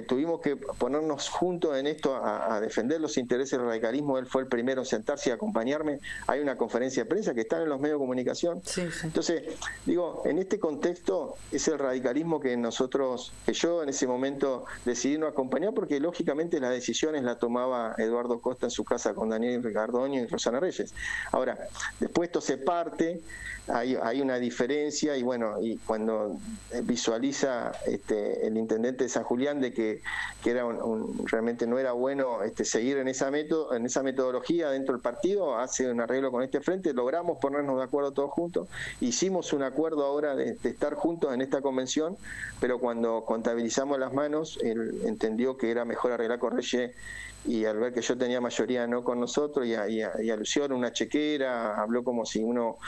tuvimos que ponernos juntos en esto a defender los intereses del radicalismo, él fue el primero en sentarse y acompañarme. Hay una conferencia de prensa que está en los medios de comunicación. Sí. Entonces, digo, en este contexto es el radicalismo que yo en ese momento decidí no acompañar, porque lógicamente las decisiones las tomaba Eduardo Costa en su casa con Daniel Gardoño y Roxana Reyes. Ahora, después esto se parte, hay una diferencia, y cuando visualiza el intendente de San Julián de que era realmente no era bueno seguir en esa metodología dentro del partido, hace un arreglo con este frente, logramos ponernos de acuerdo todos juntos, hicimos un acuerdo ahora de estar juntos en esta convención, pero cuando contabilizamos las manos, él entendió que que era mejor arreglar con Reyes, y al ver que yo tenía mayoría no con nosotros y alusió a una chequera, habló como si uno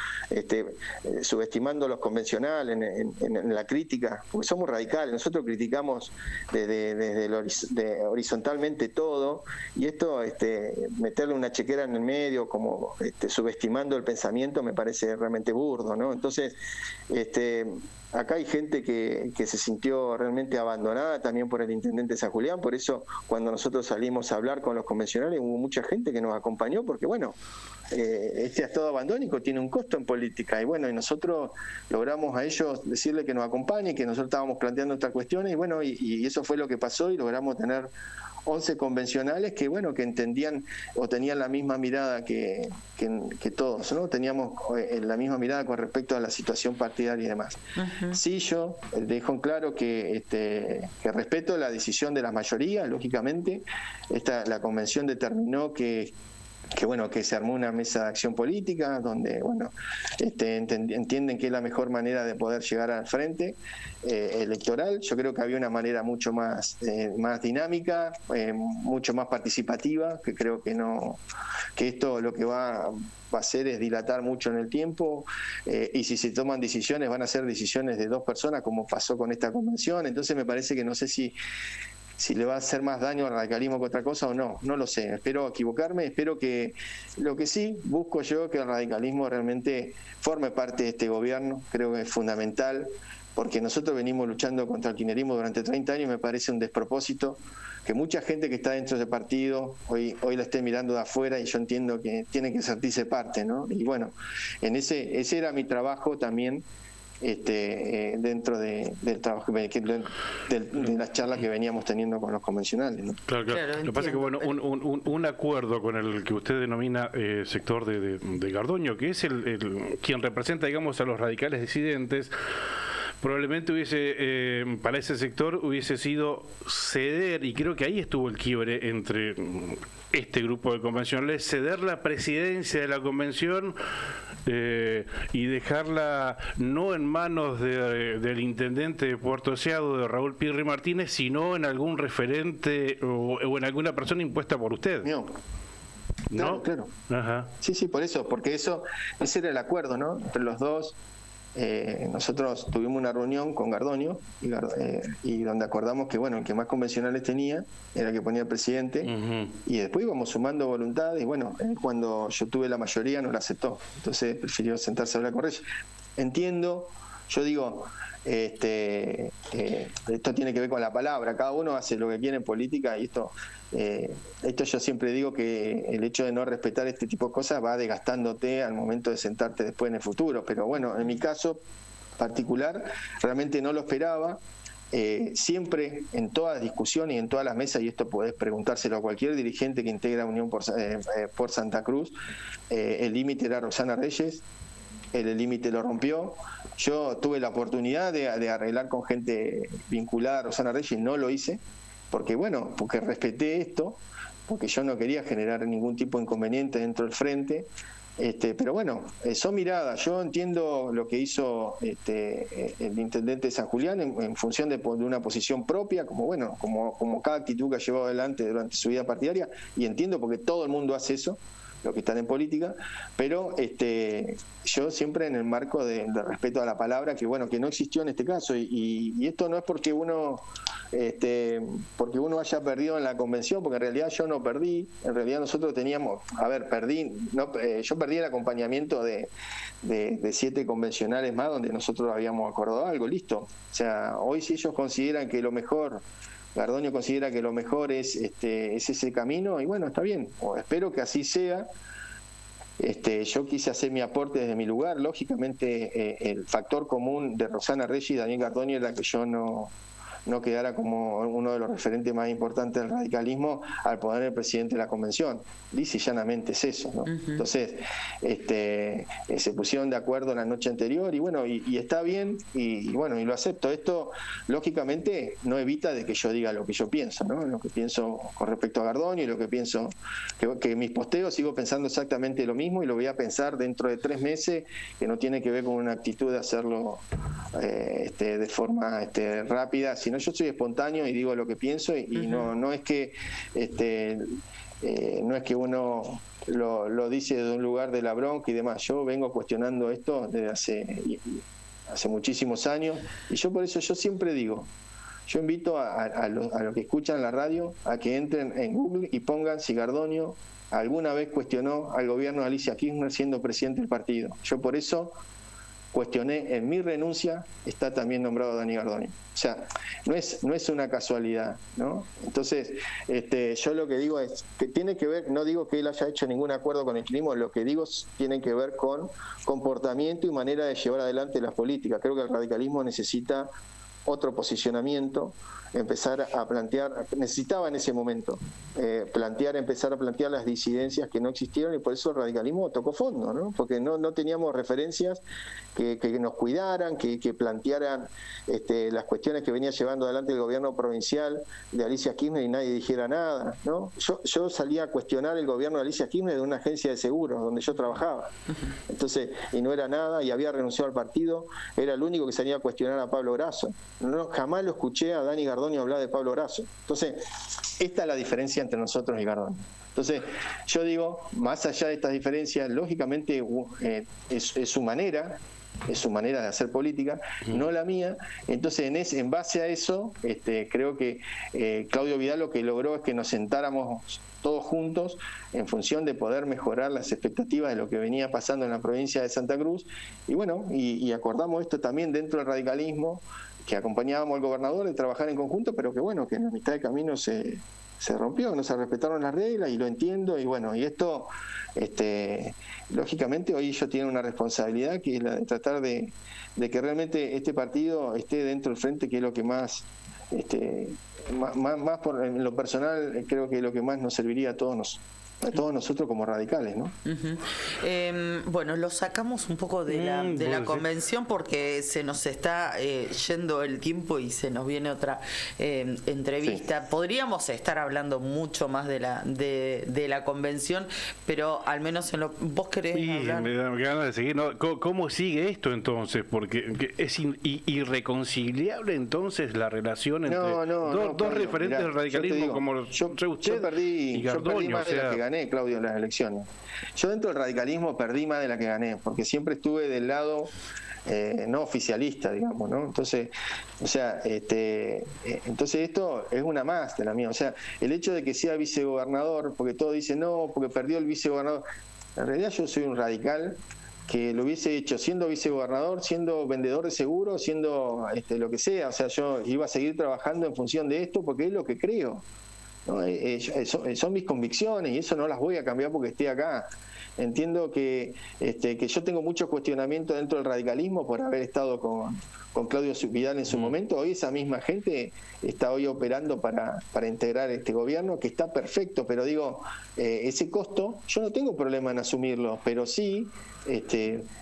subestimando los convencionales en la crítica, porque somos radicales, nosotros criticamos desde horizontalmente todo, y esto meterle una chequera en el medio como subestimando el pensamiento me parece realmente burdo, ¿no? Entonces acá hay gente que se sintió realmente abandonada también por el intendente San Julián, por eso cuando nosotros salimos a hablar con los convencionales hubo mucha gente que nos acompañó, porque bueno, este estado abandónico tiene un costo en política, y bueno, y nosotros logramos a ellos decirle que nos acompañen, que nosotros estábamos planteando estas cuestiones, y bueno, y eso fue lo que pasó, y logramos tener 11 convencionales que bueno, que entendían o tenían la misma mirada que todos, ¿no? Teníamos la misma mirada con respecto a la situación partidaria y demás. Uh-huh. Sí, yo dejo en claro que respeto la decisión de las mayorías, lógicamente. La convención determinó que se armó una mesa de acción política donde entienden que es la mejor manera de poder llegar al frente electoral. Yo creo que había una manera mucho más dinámica, mucho más participativa, que creo que esto lo que va a hacer es dilatar mucho en el tiempo, y si se toman decisiones van a ser decisiones de 2 personas como pasó con esta convención. Entonces me parece que no sé si le va a hacer más daño al radicalismo que otra cosa o no lo sé, espero equivocarme, espero que lo que sí busco yo, que el radicalismo realmente forme parte de este gobierno, creo que es fundamental, porque nosotros venimos luchando contra el kirchnerismo durante 30 años, me parece un despropósito que mucha gente que está dentro de ese partido hoy la esté mirando de afuera, y yo entiendo que tiene que sentirse parte, ¿no? Y bueno, ese era mi trabajo también, dentro del trabajo de las charlas que veníamos teniendo con los convencionales, ¿no? Claro. Lo que pasa es que bueno, un acuerdo con el que usted denomina sector de Gardoño, que es quien representa, digamos, a los radicales disidentes, probablemente para ese sector hubiese sido ceder, y creo que ahí estuvo el quiebre entre este grupo de convencionales, ceder la presidencia de la convención y dejarla no en manos del intendente de Puerto Deseado, de Raúl Pirri Martínez, sino en algún referente o en alguna persona impuesta por usted. ¿No? Claro. Ajá. Sí, por eso, porque ese era el acuerdo, ¿no? Entre los dos. Nosotros tuvimos una reunión con Gardoño y donde acordamos que bueno, el que más convencionales tenía era el que ponía el presidente. Uh-huh. Y después íbamos sumando voluntades, y bueno, cuando yo tuve la mayoría no la aceptó, entonces prefirió sentarse a hablar con Reyes. Entiendo, yo digo, esto tiene que ver con la palabra, cada uno hace lo que quiere en política, y esto yo siempre digo que el hecho de no respetar este tipo de cosas va desgastándote al momento de sentarte después en el futuro, pero bueno, en mi caso particular realmente no lo esperaba. Siempre en todas las discusiones y en todas las mesas, y esto podés preguntárselo a cualquier dirigente que integra Unión por Santa Cruz, el límite era Roxana Reyes, el límite lo rompió. Yo tuve la oportunidad de arreglar con gente vinculada a Roxana Reyes, no lo hice, porque respeté esto, porque yo no quería generar ningún tipo de inconveniente dentro del frente, pero bueno, son miradas. Yo entiendo lo que hizo el intendente de San Julián en función de una posición propia, como cada actitud que ha llevado adelante durante su vida partidaria, y entiendo porque todo el mundo hace eso, los que están en política, pero yo siempre en el marco de respeto a la palabra, que no existió en este caso, y esto no es porque uno haya perdido en la convención, porque en realidad yo no perdí, en realidad nosotros teníamos, yo perdí el acompañamiento de 7 convencionales más donde nosotros habíamos acordado algo, listo. O sea, hoy si ellos consideran que lo mejor, Gardoño considera que lo mejor es ese camino, y bueno, está bien, espero que así sea. Yo quise hacer mi aporte desde mi lugar, lógicamente el factor común de Roxana Reyes y Daniel Gardoño era que yo no quedara como uno de los referentes más importantes del radicalismo al poner el presidente de la convención. Lisa y llanamente es eso, ¿no? Uh-huh. Entonces, se pusieron de acuerdo la noche anterior, y bueno, y está bien, y lo acepto. Esto, lógicamente, no evita de que yo diga lo que yo pienso, ¿no? Lo que pienso con respecto a Gardoño, y lo que pienso, que mis posteos sigo pensando exactamente lo mismo, y lo voy a pensar dentro de 3 meses, que no tiene que ver con una actitud de hacerlo de forma rápida, sino ¿no? Yo soy espontáneo y digo lo que pienso y no es que no es que uno lo dice de un lugar de la bronca y demás. Yo vengo cuestionando esto desde hace muchísimos años y yo por eso yo siempre digo, yo invito a los que escuchan la radio a que entren en Google y pongan si Gardonio alguna vez cuestionó al gobierno de Alicia Kirchner siendo presidente del partido. Yo por eso cuestioné, en mi renuncia está también nombrado Dani Gardonio. O sea, no es una casualidad, ¿no? Entonces, yo lo que digo es que tiene que ver, no digo que él haya hecho ningún acuerdo con el kirchnerismo, lo que digo tiene que ver con comportamiento y manera de llevar adelante las políticas. Creo que el radicalismo necesita otro posicionamiento, empezar a plantear, necesitaba en ese momento empezar a plantear las disidencias que no existieron y por eso el radicalismo tocó fondo, ¿no? Porque no teníamos referencias que nos cuidaran, que plantearan las cuestiones que venía llevando adelante el gobierno provincial de Alicia Kirchner y nadie dijera nada, ¿no? Yo salía a cuestionar el gobierno de Alicia Kirchner de una agencia de seguros donde yo trabajaba, entonces, y no era nada y había renunciado al partido, era el único que salía a cuestionar a Pablo Grasso. Jamás lo escuché a Dani Gardonio hablar de Pablo Grasso. Entonces, esta es la diferencia entre nosotros y Gardonio. Entonces, yo digo, más allá de estas diferencias, lógicamente es su manera de hacer política, no la mía. Entonces, en base a eso, creo que Claudio Vidal lo que logró es que nos sentáramos todos juntos en función de poder mejorar las expectativas de lo que venía pasando en la provincia de Santa Cruz. Y bueno, y acordamos esto también dentro del radicalismo, que acompañábamos al gobernador de trabajar en conjunto, pero que bueno, que en la mitad de camino se rompió, no se respetaron las reglas, y lo entiendo, y bueno, y esto, lógicamente hoy ellos tienen una responsabilidad, que es la de tratar de que realmente este partido esté dentro del frente, que es lo que más en lo personal, creo que es lo que más nos serviría a todos nosotros como radicales, ¿no? Bueno, lo sacamos un poco de la convención porque se nos está yendo el tiempo y se nos viene otra entrevista. Sí. Podríamos estar hablando mucho más de la convención, pero al menos vos querés hablar. Me da ganas de seguir, ¿no? ¿Cómo sigue esto entonces? Porque es irreconciliable entonces la relación entre dos referentes del radicalismo como usted y Gardonio. Gané, Claudio, en las elecciones. Yo dentro del radicalismo perdí más de la que gané, porque siempre estuve del lado no oficialista, digamos, ¿no? Entonces, entonces esto es una más de la mía. O sea, el hecho de que sea vicegobernador, porque todos dicen no, porque perdió el vicegobernador. En realidad yo soy un radical que lo hubiese hecho siendo vicegobernador, siendo vendedor de seguros, siendo lo que sea. O sea, yo iba a seguir trabajando en función de esto porque es lo que creo. ¿No? Son mis convicciones y eso no las voy a cambiar porque esté acá. Entiendo que yo tengo mucho cuestionamiento dentro del radicalismo por haber estado con Claudio Vidal en su momento. Hoy esa misma gente está hoy operando para integrar este gobierno, que está perfecto, pero digo, ese costo yo no tengo problema en asumirlo, pero sí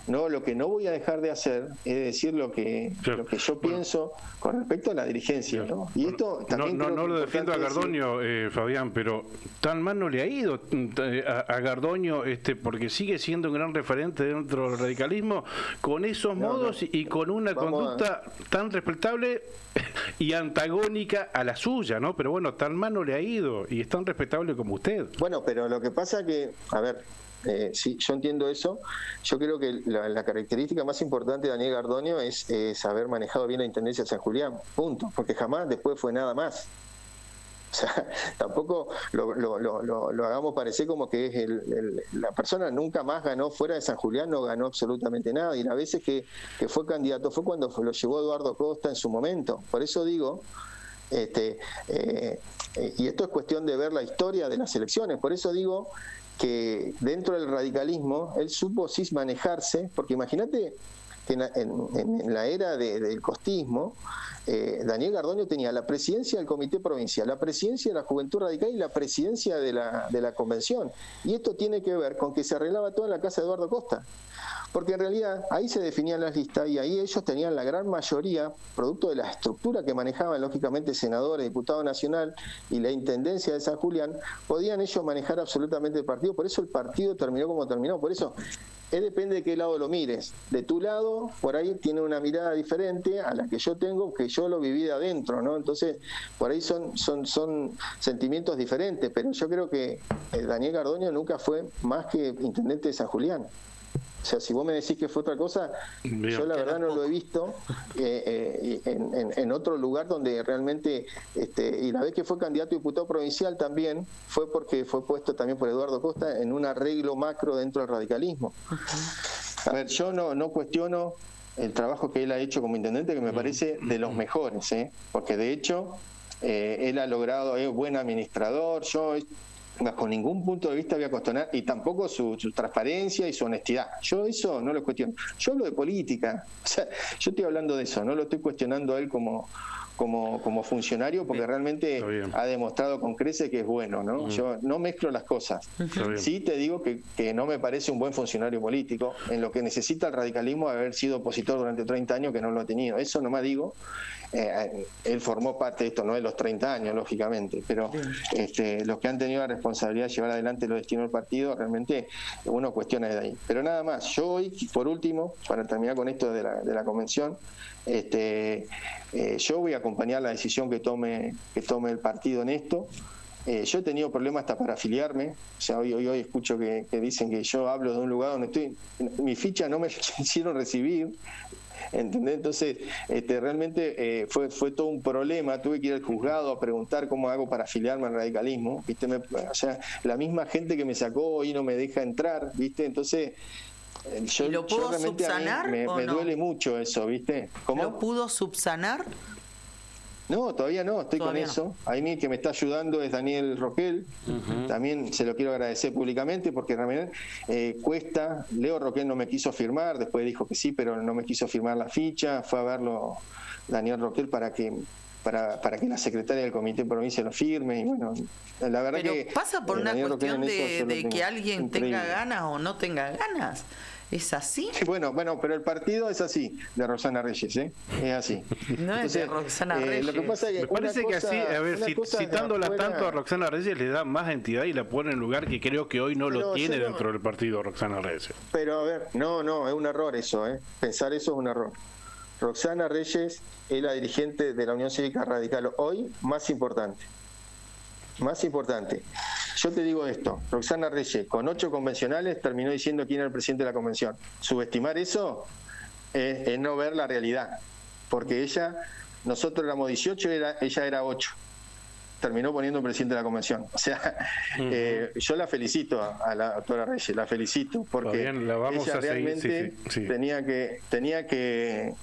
lo que no voy a dejar de hacer es decir lo que yo pienso con respecto a la dirigencia, ¿no? Y esto también no lo defiendo a Gardonio, Fabián, pero tan mal no le ha ido a Gardonio, porque sigue siendo un gran referente dentro del radicalismo con esos modos y con una conducta tan respetable y antagónica a la suya, ¿no? Pero bueno, tan mal no le ha ido y es tan respetable como usted. Bueno, pero lo que pasa que, a ver, sí, yo entiendo eso. Yo creo que la característica más importante de Daniel Gardonio es haber manejado bien la Intendencia de San Julián, punto, porque jamás después fue nada más. O sea, tampoco lo hagamos parecer como que es la persona nunca más ganó fuera de San Julián, no ganó absolutamente nada, y las veces que fue candidato fue cuando lo llevó Eduardo Costa en su momento. Por eso digo, y esto es cuestión de ver la historia de las elecciones, por eso digo que dentro del radicalismo él supo sí manejarse, porque imagínate que en la era del costismo, Daniel Gardonio tenía la presidencia del Comité Provincial, la presidencia de la Juventud Radical y la presidencia de la Convención. Y esto tiene que ver con que se arreglaba todo en la casa de Eduardo Costa. Porque en realidad ahí se definían las listas y ahí ellos tenían la gran mayoría, producto de la estructura que manejaban, lógicamente, senadores, diputado nacional y la intendencia de San Julián, podían ellos manejar absolutamente el partido. Por eso el partido terminó como terminó. Por eso depende de qué lado lo mires. De tu lado, por ahí tiene una mirada diferente a la que yo tengo, que yo lo viví de adentro, ¿no? Entonces, por ahí son sentimientos diferentes, pero yo creo que Daniel Gardoño nunca fue más que intendente de San Julián. O sea, si vos me decís que fue otra cosa, Bien. yo la verdad no lo he visto en otro lugar donde realmente, y la vez que fue candidato a diputado provincial también, fue porque fue puesto también por Eduardo Costa en un arreglo macro dentro del radicalismo. A ver, yo no cuestiono el trabajo que él ha hecho como intendente, que me parece de los mejores, porque de hecho él ha logrado, es buen administrador, yo bajo ningún punto de vista voy a cuestionar, y tampoco su transparencia y su honestidad. Yo eso no lo cuestiono. Yo hablo de política, o sea, yo estoy hablando de eso, no lo estoy cuestionando a él como funcionario, porque realmente ha demostrado con creces que es bueno, ¿no? Yo no mezclo las cosas. Sí te digo que no me parece un buen funcionario político, en lo que necesita el radicalismo haber sido opositor durante 30 años, que no lo ha tenido. Eso nomás digo. Él formó parte de esto, no de los 30 años, lógicamente, pero los que han tenido la responsabilidad de llevar adelante los destinos del partido, realmente uno cuestiona de ahí. Pero nada más, yo hoy, por último, para terminar con esto de la convención, yo voy a acompañar la decisión que tome el partido en esto. Yo he tenido problemas hasta para afiliarme, o sea, hoy escucho que dicen que yo hablo de un lugar donde estoy, mi ficha no me hicieron recibir, ¿entendés? Entonces, realmente fue todo un problema, tuve que ir al juzgado a preguntar cómo hago para afiliarme al radicalismo, ¿viste? O sea, la misma gente que me sacó hoy no me deja entrar, ¿viste? Entonces, ¿Y lo pudo realmente subsanar me o no? duele mucho eso, ¿viste? ¿Cómo? ¿Lo pudo subsanar? No, todavía no, estoy Todavía con eso. A mí que me está ayudando es Daniel Roquel, también se lo quiero agradecer públicamente porque realmente cuesta. Leo Roquel no me quiso firmar, después dijo que sí, pero no me quiso firmar la ficha, fue a verlo Daniel Roquel para que la secretaria del comité provincia lo firme, y bueno, la verdad pero que pasa por una Daniel cuestión Roquel en eso yo lo de tengo que alguien increíble. tenga ganas o no tenga ganas. ¿Es así? Sí, bueno, pero el partido es así, de Roxana Reyes, es así. No es de Roxana Reyes. Lo que pasa es que Me parece que así, a ver, citándola tanto a Roxana Reyes, le da más entidad y la pone en lugar que creo que hoy no lo tiene dentro del partido Roxana Reyes. Pero a ver, no, es un error eso, pensar eso es un error. Roxana Reyes es la dirigente de la Unión Cívica Radical hoy más importante. Yo te digo esto, Roxana Reyes con 8 convencionales terminó diciendo quién era el presidente de la convención. Subestimar eso es no ver la realidad, porque nosotros éramos 18, ella era 8. Terminó poniendo presidente de la convención. O sea, yo la felicito a la doctora Reyes, la felicito, porque bien, la vamos ella a seguir, realmente sí. tenía que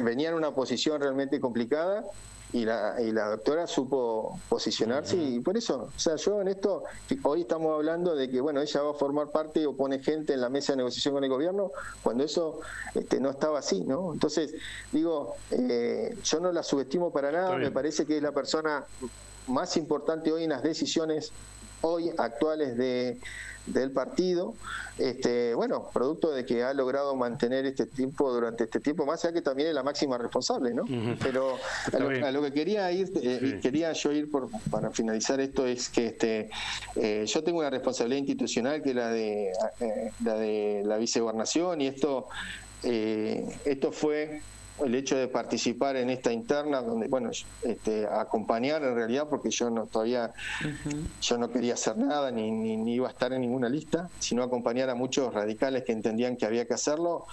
venía en una posición realmente complicada, y la doctora supo posicionarse, y por eso, o sea, yo en esto, hoy estamos hablando de que, bueno, ella va a formar parte o pone gente en la mesa de negociación con el gobierno, cuando eso no estaba así, ¿no? Entonces, digo, yo no la subestimo para nada, me parece que es la persona más importante hoy en las decisiones hoy actuales del partido, bueno, producto de que ha logrado mantener este tiempo durante este tiempo, más allá que también es la máxima responsable, ¿no? Pero a lo que quería yo ir para finalizar esto es que yo tengo una responsabilidad institucional que es la de la vicegobernación, y esto fue el hecho de participar en esta interna, donde, bueno, acompañar en realidad, porque yo no quería hacer nada, ni iba a estar en ninguna lista, sino acompañar a muchos radicales que entendían que había que hacerlo.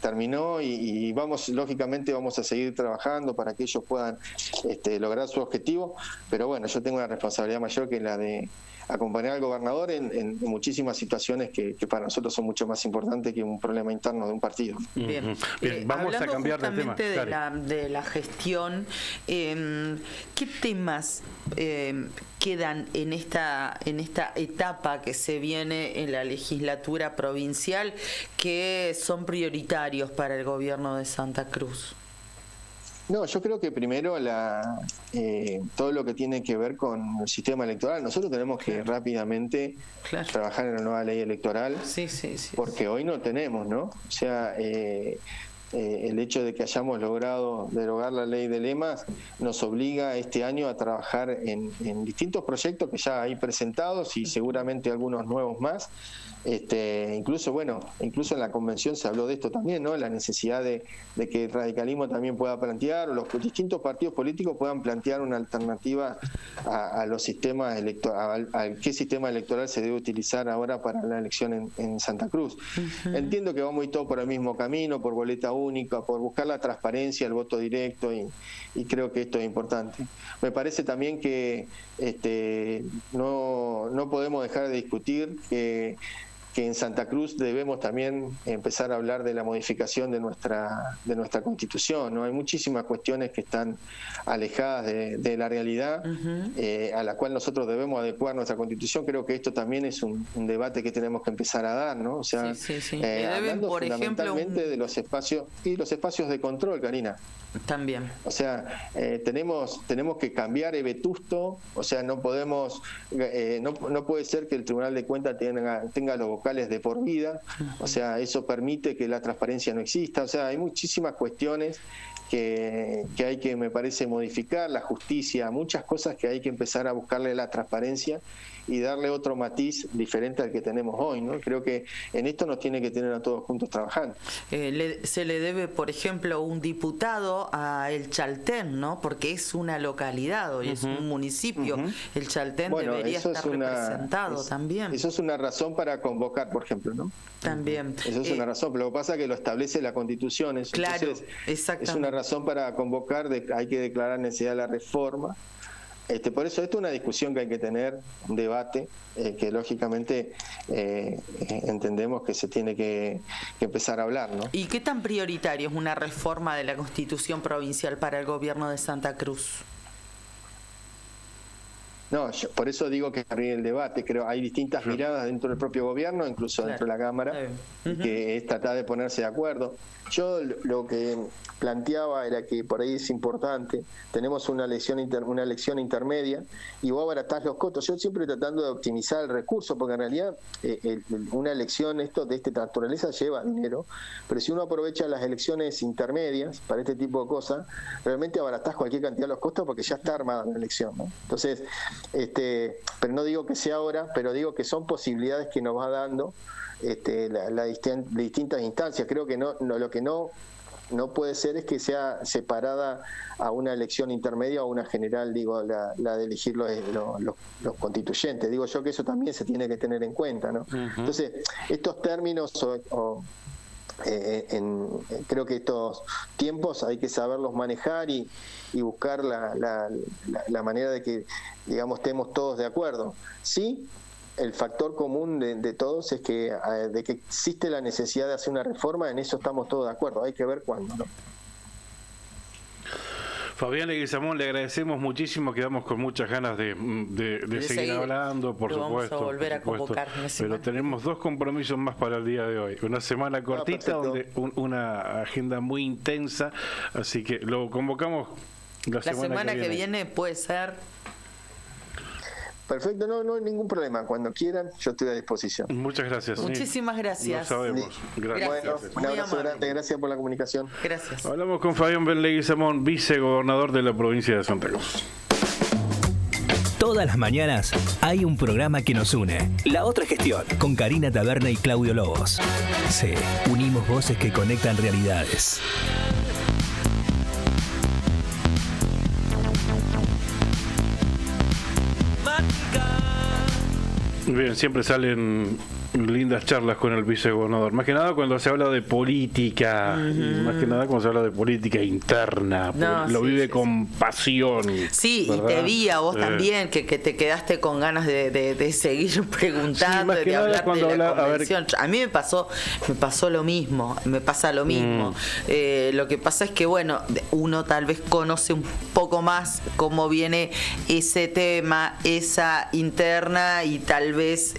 Terminó y lógicamente vamos a seguir trabajando para que ellos puedan lograr su objetivo, pero bueno, yo tengo una responsabilidad mayor que la de acompañar al gobernador en muchísimas situaciones que para nosotros son mucho más importantes que un problema interno de un partido. Bien, vamos a cambiar de tema. De la gestión, ¿qué temas quedan en esta etapa que se viene en la legislatura provincial que son prioritarios para el gobierno de Santa Cruz? No, yo creo que primero todo lo que tiene que ver con el sistema electoral. Nosotros tenemos que rápidamente trabajar en la nueva ley electoral, porque hoy no tenemos, ¿no? O sea, el hecho de que hayamos logrado derogar la ley de lemas nos obliga este año a trabajar en distintos proyectos que ya hay presentados y seguramente algunos nuevos más. Incluso en la convención se habló de esto también, ¿no? La necesidad de que el radicalismo también pueda plantear, o los distintos partidos políticos puedan plantear una alternativa a los sistemas electorales, a qué sistema electoral se debe utilizar ahora para la elección en Santa Cruz. Entiendo que vamos todo por el mismo camino, por boleta única, por buscar la transparencia, el voto directo, y creo que esto es importante. Me parece también que no podemos dejar de discutir que en Santa Cruz debemos también empezar a hablar de la modificación de nuestra Constitución, ¿no? Hay muchísimas cuestiones que están alejadas de la realidad, a la cual nosotros debemos adecuar nuestra Constitución. Creo que esto también es un debate que tenemos que empezar a dar, ¿no? O sea, hablando por fundamentalmente de los espacios y los espacios de control, Karina. También. O sea, tenemos que cambiar vetusto, o sea, no podemos, no puede ser que el Tribunal de Cuentas tenga los vocales de por vida, o sea, eso permite que la transparencia no exista, o sea, hay muchísimas cuestiones que hay que, me parece, modificar, la justicia, muchas cosas que hay que empezar a buscarle la transparencia y darle otro matiz diferente al que tenemos hoy, ¿no? Creo que en esto nos tiene que tener a todos juntos trabajando. Se le debe, por ejemplo, un diputado a El Chaltén, ¿no? Porque es una localidad hoy, es un municipio. El Chaltén debería estar representado también. Eso es una razón para convocar, por ejemplo, ¿no? También. Eso es una razón, pero lo que pasa es que lo establece la Constitución. Eso. Claro, entonces, exactamente. Es una razón para convocar, hay que declarar necesidad de la reforma. Por eso esto es una discusión que hay que tener, un debate, que lógicamente entendemos que se tiene que empezar a hablar, ¿no? ¿Y qué tan prioritario es una reforma de la Constitución provincial para el gobierno de Santa Cruz? No, por eso digo que abrir el debate. Creo hay distintas miradas dentro del propio gobierno, incluso dentro de la Cámara, que es tratar de ponerse de acuerdo. Yo lo que planteaba era que por ahí es importante, tenemos una elección intermedia y vos abaratás los costos. Yo siempre tratando de optimizar el recurso, porque en realidad una elección de esta naturaleza lleva dinero, pero si uno aprovecha las elecciones intermedias para este tipo de cosas, realmente abaratás cualquier cantidad de los costos porque ya está armada la elección, ¿no? Entonces, pero no digo que sea ahora, pero digo que son posibilidades que nos va dando distintas instancias. Creo que lo que no puede ser es que sea separada a una elección intermedia o una general, digo, la de elegir los constituyentes. Digo yo que eso también se tiene que tener en cuenta, ¿no? Entonces, estos términos creo que estos tiempos hay que saberlos manejar y buscar la manera de que, digamos, estemos todos de acuerdo. Sí, el factor común de todos es que de que existe la necesidad de hacer una reforma, en eso estamos todos de acuerdo, hay que ver cuándo, ¿no? Fabián Leguizamón, le agradecemos muchísimo, quedamos con muchas ganas de seguir hablando, por supuesto. Vamos a volver a convocar. Pero tenemos 2 compromisos más para el día de hoy. Una semana cortita, donde una agenda muy intensa, así que lo convocamos la semana que viene. Puede ser. Perfecto, no hay ningún problema. Cuando quieran, yo estoy a disposición. Muchas gracias. Muchísimas gracias. Lo sabemos. Gracias. Bueno, un abrazo grande, gracias por la comunicación. Gracias. Hablamos con Fabián Leguizamón, vicegobernador de la provincia de Santa Cruz. Todas las mañanas hay un programa que nos une. La Otra Gestión, con Karina Taberna y Claudio Lobos. Sí, unimos voces que conectan realidades. Bien, siempre salen lindas charlas con el vicegobernador, más que nada cuando se habla de política, más que nada cuando se habla de política interna, lo vive con pasión. Sí, ¿verdad? Y te vi a vos también, que te quedaste con ganas de seguir preguntando, de hablar de la convención. A mí me pasó lo mismo, me pasa lo mismo. Lo que pasa es que, bueno, uno tal vez conoce un poco más cómo viene ese tema, esa interna, y tal vez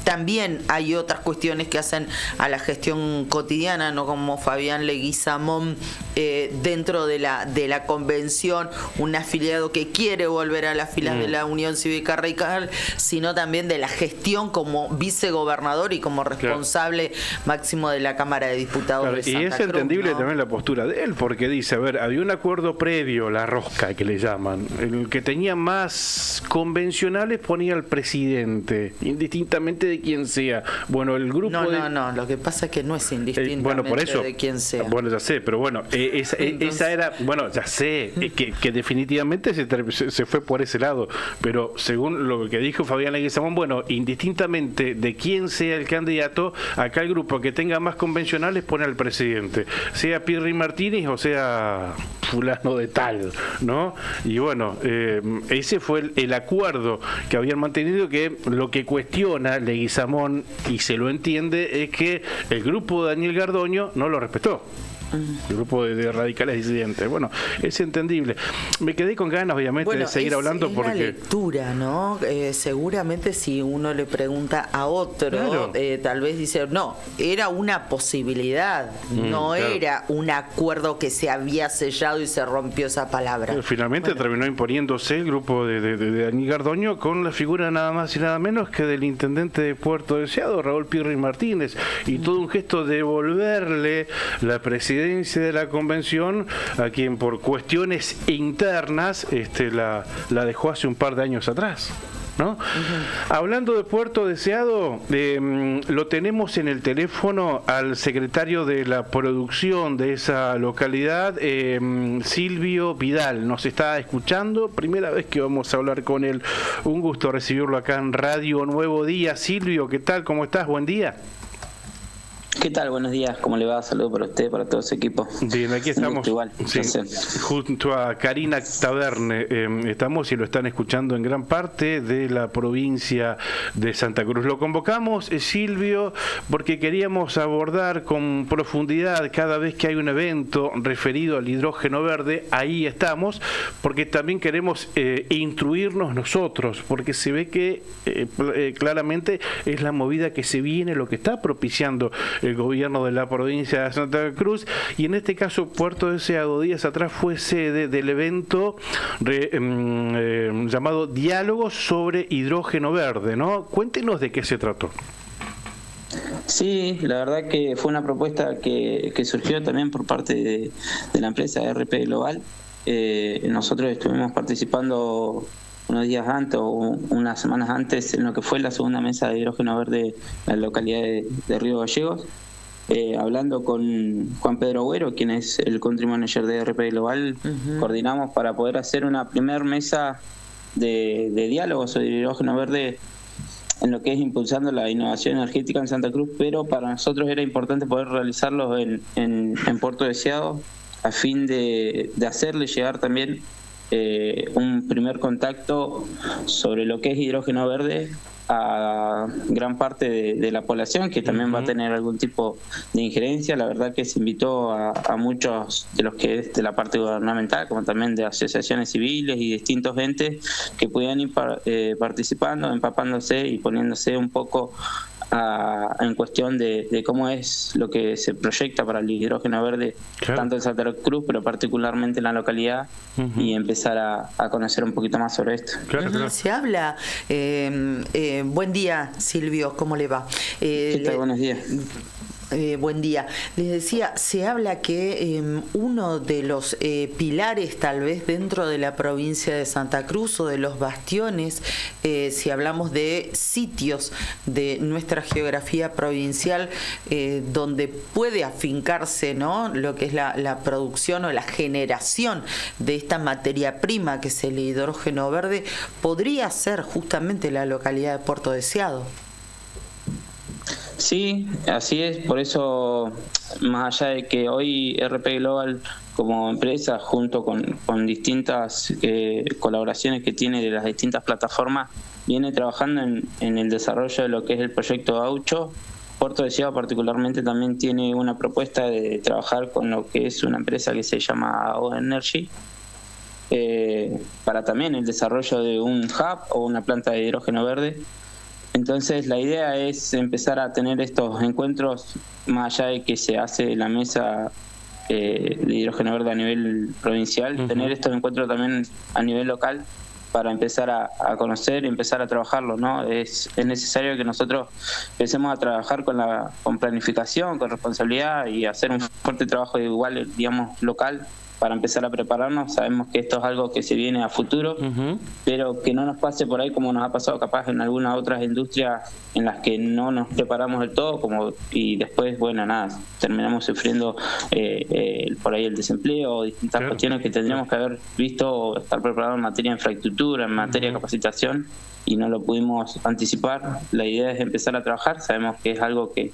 también bien hay otras cuestiones que hacen a la gestión cotidiana, no como Fabián Leguizamón dentro de la convención, un afiliado que quiere volver a las filas de la Unión Cívica Radical, sino también de la gestión como vicegobernador y como responsable máximo de la Cámara de Diputados de Santa y es Cruz, entendible ¿no? también la postura de él, porque dice, a ver, había un acuerdo previo, la rosca que le llaman, el que tenía más convencionales ponía al presidente, indistintamente de quién sea. Bueno, el grupo No, lo que pasa es que no es indistintamente bueno, por eso, de quién sea. Bueno, ya sé, pero bueno, esa era, bueno, ya sé, que definitivamente se fue por ese lado, pero según lo que dijo Fabián Leguizamón, bueno, indistintamente de quién sea el candidato, acá el grupo que tenga más convencionales pone al presidente, sea Pirri Martínez o sea fulano de tal, ¿no? Y bueno, ese fue el acuerdo que habían mantenido, que lo que cuestiona Leguizamón, y se lo entiende, es que el grupo de Daniel Gardoño no lo respetó. El grupo de radicales disidentes. Bueno, es entendible. Me quedé con ganas, obviamente, de seguir hablando es porque... la lectura, ¿no? Seguramente si uno le pregunta a otro, Claro. Tal vez dice, no, era una posibilidad, no claro. era un acuerdo que se había sellado y se rompió esa palabra. Finalmente terminó imponiéndose el grupo de Daniel Gardoño con la figura nada más y nada menos que del intendente de Puerto Deseado, Raúl Pirri Martínez, y todo un gesto de devolverle la presidencia de la convención a quien por cuestiones internas la dejó hace un par de años atrás, ¿no? Hablando de Puerto Deseado, lo tenemos en el teléfono al secretario de la producción de esa localidad, Silvio Vidal. Nos está escuchando, primera vez que vamos a hablar con él. Un gusto recibirlo acá en Radio Nuevo Día. Silvio, ¿qué tal? ¿Cómo estás? Buen día. ¿Qué tal? Buenos días, ¿cómo le va? Saludos para usted, para todo su equipo. Bien, aquí estamos. Igual, Sí, junto a Karina Taverne estamos y lo están escuchando en gran parte de la provincia de Santa Cruz. Lo convocamos, Silvio, porque queríamos abordar con profundidad cada vez que hay un evento referido al hidrógeno verde. Ahí estamos, porque también queremos instruirnos nosotros, porque se ve que claramente es la movida que se viene, lo que está propiciando el gobierno de la provincia de Santa Cruz, y en este caso Puerto Deseado días atrás fue sede del evento llamado Diálogos sobre Hidrógeno Verde, ¿no? Cuéntenos de qué se trató. Sí, la verdad que fue una propuesta que surgió también por parte de la empresa RP Global. Nosotros estuvimos participando unos días antes o unas semanas antes en lo que fue la segunda mesa de hidrógeno verde en la localidad de Río Gallegos, hablando con Juan Pedro Agüero, quien es el country manager de RP Global. Coordinamos para poder hacer una primer mesa de diálogo sobre hidrógeno verde en lo que es impulsando la innovación energética en Santa Cruz, pero para nosotros era importante poder realizarlo en Puerto Deseado a fin de hacerle llegar también un primer contacto sobre lo que es hidrógeno verde a gran parte de la población, que también va a tener algún tipo de injerencia. La verdad que se invitó a muchos de los que es de la parte gubernamental, como también de asociaciones civiles y distintos entes que pudieran ir participando, empapándose y poniéndose un poco en cuestión de cómo es lo que se proyecta para el hidrógeno verde, claro, tanto en Santa Cruz, pero particularmente en la localidad, y empezar a conocer un poquito más sobre esto. Claro. Se habla, buen día Silvio, ¿cómo le va? ¿Qué tal? Buenos días. Buen día. Les decía, se habla que uno de los pilares tal vez dentro de la provincia de Santa Cruz o de los bastiones, si hablamos de sitios de nuestra geografía provincial donde puede afincarse, ¿no?, lo que es la producción o la generación de esta materia prima que es el hidrógeno verde, podría ser justamente la localidad de Puerto Deseado. Sí, así es, por eso, más allá de que hoy RP Global como empresa, junto con distintas colaboraciones que tiene de las distintas plataformas, viene trabajando en el desarrollo de lo que es el proyecto Gaucho. Puerto Deseado particularmente también tiene una propuesta de trabajar con lo que es una empresa que se llama O Energy, para también el desarrollo de un hub o una planta de hidrógeno verde. Entonces la idea es empezar a tener estos encuentros, más allá de que se hace la mesa de hidrógeno verde a nivel provincial, tener estos encuentros también a nivel local para empezar a conocer y empezar a trabajarlo, ¿no? Es necesario que nosotros empecemos a trabajar con planificación, con responsabilidad y hacer un fuerte trabajo igual, digamos, local, para empezar a prepararnos. Sabemos que esto es algo que se viene a futuro, pero que no nos pase por ahí como nos ha pasado capaz en algunas otras industrias en las que no nos preparamos del todo, y después, bueno, nada, terminamos sufriendo por ahí el desempleo o distintas cuestiones que tendríamos que haber visto o estar preparados en materia de infraestructura, en materia de capacitación, y no lo pudimos anticipar. La idea es empezar a trabajar. Sabemos que es algo que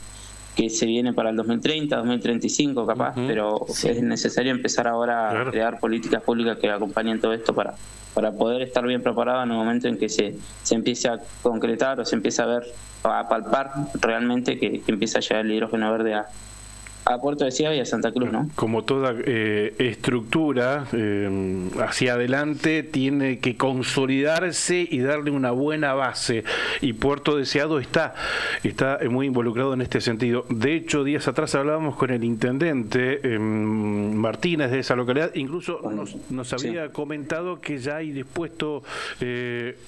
se viene para el 2030, 2035 capaz, pero es necesario empezar ahora a crear políticas públicas que acompañen todo esto para poder estar bien preparado en el momento en que se empiece a concretar o se empiece a ver, a palpar realmente que empieza a llegar el hidrógeno verde a Puerto Deseado y a Santa Cruz, ¿no? Como toda estructura hacia adelante tiene que consolidarse y darle una buena base, y Puerto Deseado está muy involucrado en este sentido. De hecho, días atrás hablábamos con el intendente Martínez de esa localidad, incluso nos había comentado que ya hay dispuesto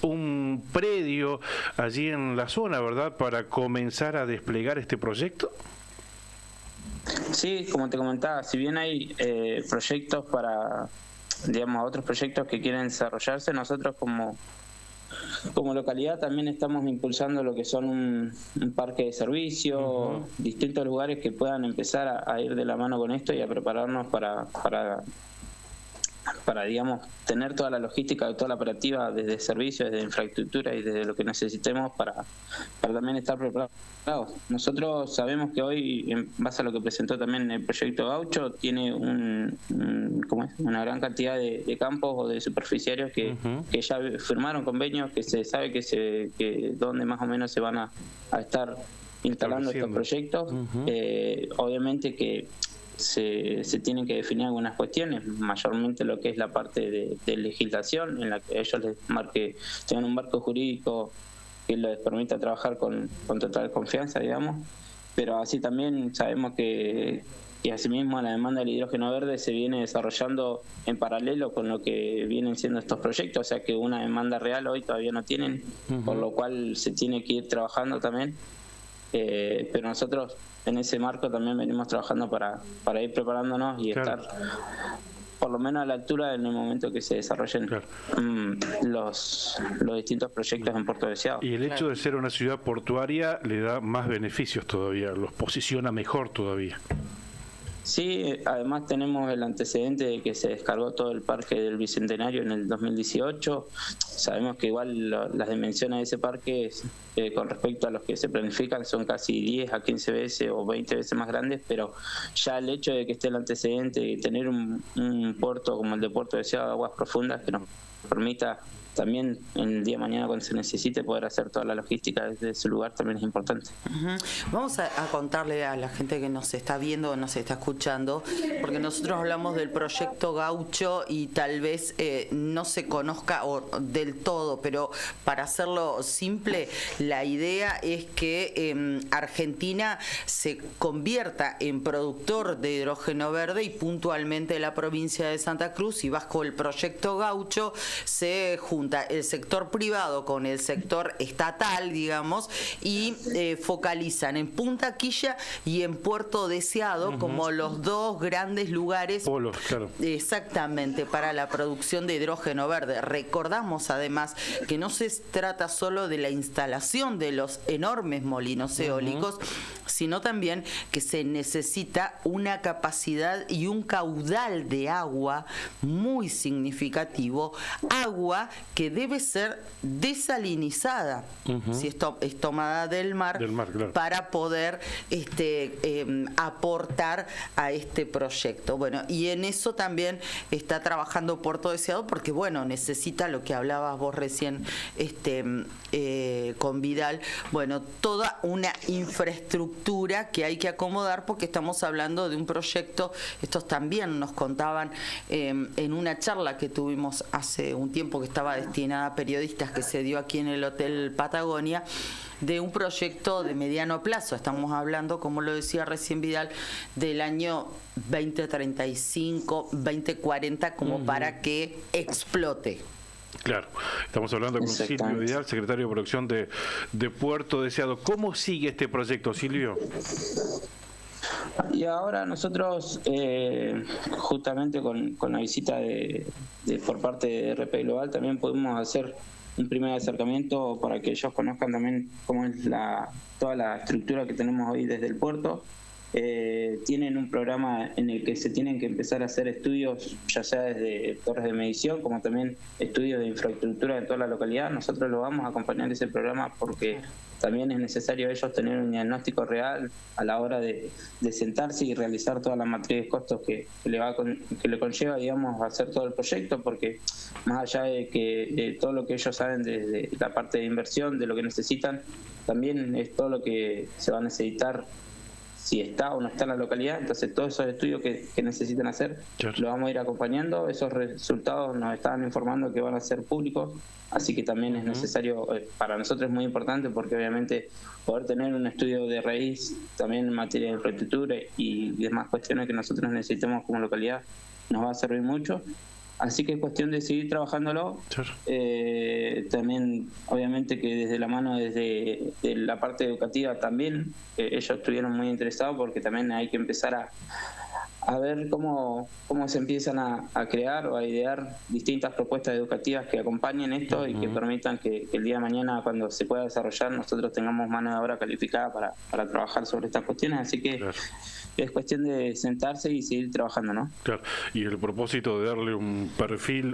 un predio allí en la zona, ¿verdad?, para comenzar a desplegar este proyecto. Sí, como te comentaba, si bien hay proyectos para, digamos, otros proyectos que quieren desarrollarse, nosotros como localidad también estamos impulsando lo que son un parque de servicio, distintos lugares que puedan empezar a ir de la mano con esto y a prepararnos para digamos, tener toda la logística, toda la operativa desde servicios, desde infraestructura y desde lo que necesitemos para también estar preparados. Nosotros sabemos que hoy, en base a lo que presentó también el proyecto Gaucho, tiene una gran cantidad de campos o de superficiarios que ya firmaron convenios, que se sabe que donde más o menos se van a estar instalando estos proyectos. Obviamente que se tienen que definir algunas cuestiones, mayormente lo que es la parte de legislación, en la que ellos tengan un marco jurídico que les permita trabajar con total confianza, digamos, pero así también sabemos que asimismo la demanda del hidrógeno verde se viene desarrollando en paralelo con lo que vienen siendo estos proyectos, o sea que una demanda real hoy todavía no tienen, por lo cual se tiene que ir trabajando también, pero nosotros en ese marco también venimos trabajando para ir preparándonos y estar por lo menos a la altura en el momento que se desarrollen los distintos proyectos en Puerto Deseado. Y el hecho de ser una ciudad portuaria le da más beneficios todavía, los posiciona mejor todavía. Sí, además tenemos el antecedente de que se descargó todo el parque del Bicentenario en el 2018. Sabemos que igual las dimensiones de ese parque con respecto a los que se planifican son casi 10 a 15 veces o 20 veces más grandes, pero ya el hecho de que esté el antecedente de tener un puerto como el de Puerto Deseado de aguas profundas que nos permita también en el día de mañana cuando se necesite poder hacer toda la logística desde su lugar también es importante. Vamos a contarle a la gente que nos está viendo o nos está escuchando, porque nosotros hablamos del proyecto Gaucho y tal vez no se conozca del todo, pero para hacerlo simple, la idea es que Argentina se convierta en productor de hidrógeno verde y puntualmente la provincia de Santa Cruz, y bajo el proyecto Gaucho se junta el sector privado con el sector estatal, digamos, y focalizan en Punta Quilla y en Puerto Deseado como los dos grandes lugares exactamente para la producción de hidrógeno verde. Recordamos además que no se trata solo de la instalación de los enormes molinos eólicos, sino también que se necesita una capacidad y un caudal de agua muy significativo, agua que debe ser desalinizada, si esto es tomada del mar claro, para poder aportar a este proyecto. Bueno, y en eso también está trabajando Puerto Deseado, porque bueno, necesita lo que hablabas vos recién con Vidal, bueno, toda una infraestructura que hay que acomodar, porque estamos hablando de un proyecto, estos también nos contaban en una charla que tuvimos hace hace un tiempo que estaba destinada a periodistas, que se dio aquí en el Hotel Patagonia, de un proyecto de mediano plazo. Estamos hablando, como lo decía recién Vidal, del año 2035, 2040, como para que explote. Claro, estamos hablando con Silvio Vidal, secretario de Producción de Puerto Deseado. ¿Cómo sigue este proyecto, Silvio? Y ahora nosotros, justamente con la visita por parte de RP Global, también pudimos hacer un primer acercamiento para que ellos conozcan también cómo es toda la estructura que tenemos hoy desde el puerto. Tienen un programa en el que se tienen que empezar a hacer estudios, ya sea desde torres de medición, como también estudios de infraestructura en toda la localidad. Nosotros lo vamos a acompañar ese programa porque también es necesario ellos tener un diagnóstico real a la hora de sentarse y realizar toda la matriz de costos que le conlleva, digamos, hacer todo el proyecto, porque más allá de todo lo que ellos saben desde la parte de inversión, de lo que necesitan, también es todo lo que se va a necesitar si está o no está en la localidad. Entonces todos esos estudios que necesitan hacer, lo vamos a ir acompañando. Esos resultados nos estaban informando que van a ser públicos, así que también es necesario, para nosotros es muy importante, porque obviamente poder tener un estudio de raíz también en materia de infraestructura y demás cuestiones que nosotros necesitamos como localidad nos va a servir mucho. Así que es cuestión de seguir trabajándolo. También, obviamente, que desde la mano, desde la parte educativa también, ellos estuvieron muy interesados, porque también hay que empezar a ver cómo se empiezan a crear o a idear distintas propuestas educativas que acompañen esto y que permitan que el día de mañana, cuando se pueda desarrollar, nosotros tengamos mano de obra calificada para trabajar sobre estas cuestiones. Así que es cuestión de sentarse y seguir trabajando, ¿no? Claro, y el propósito de darle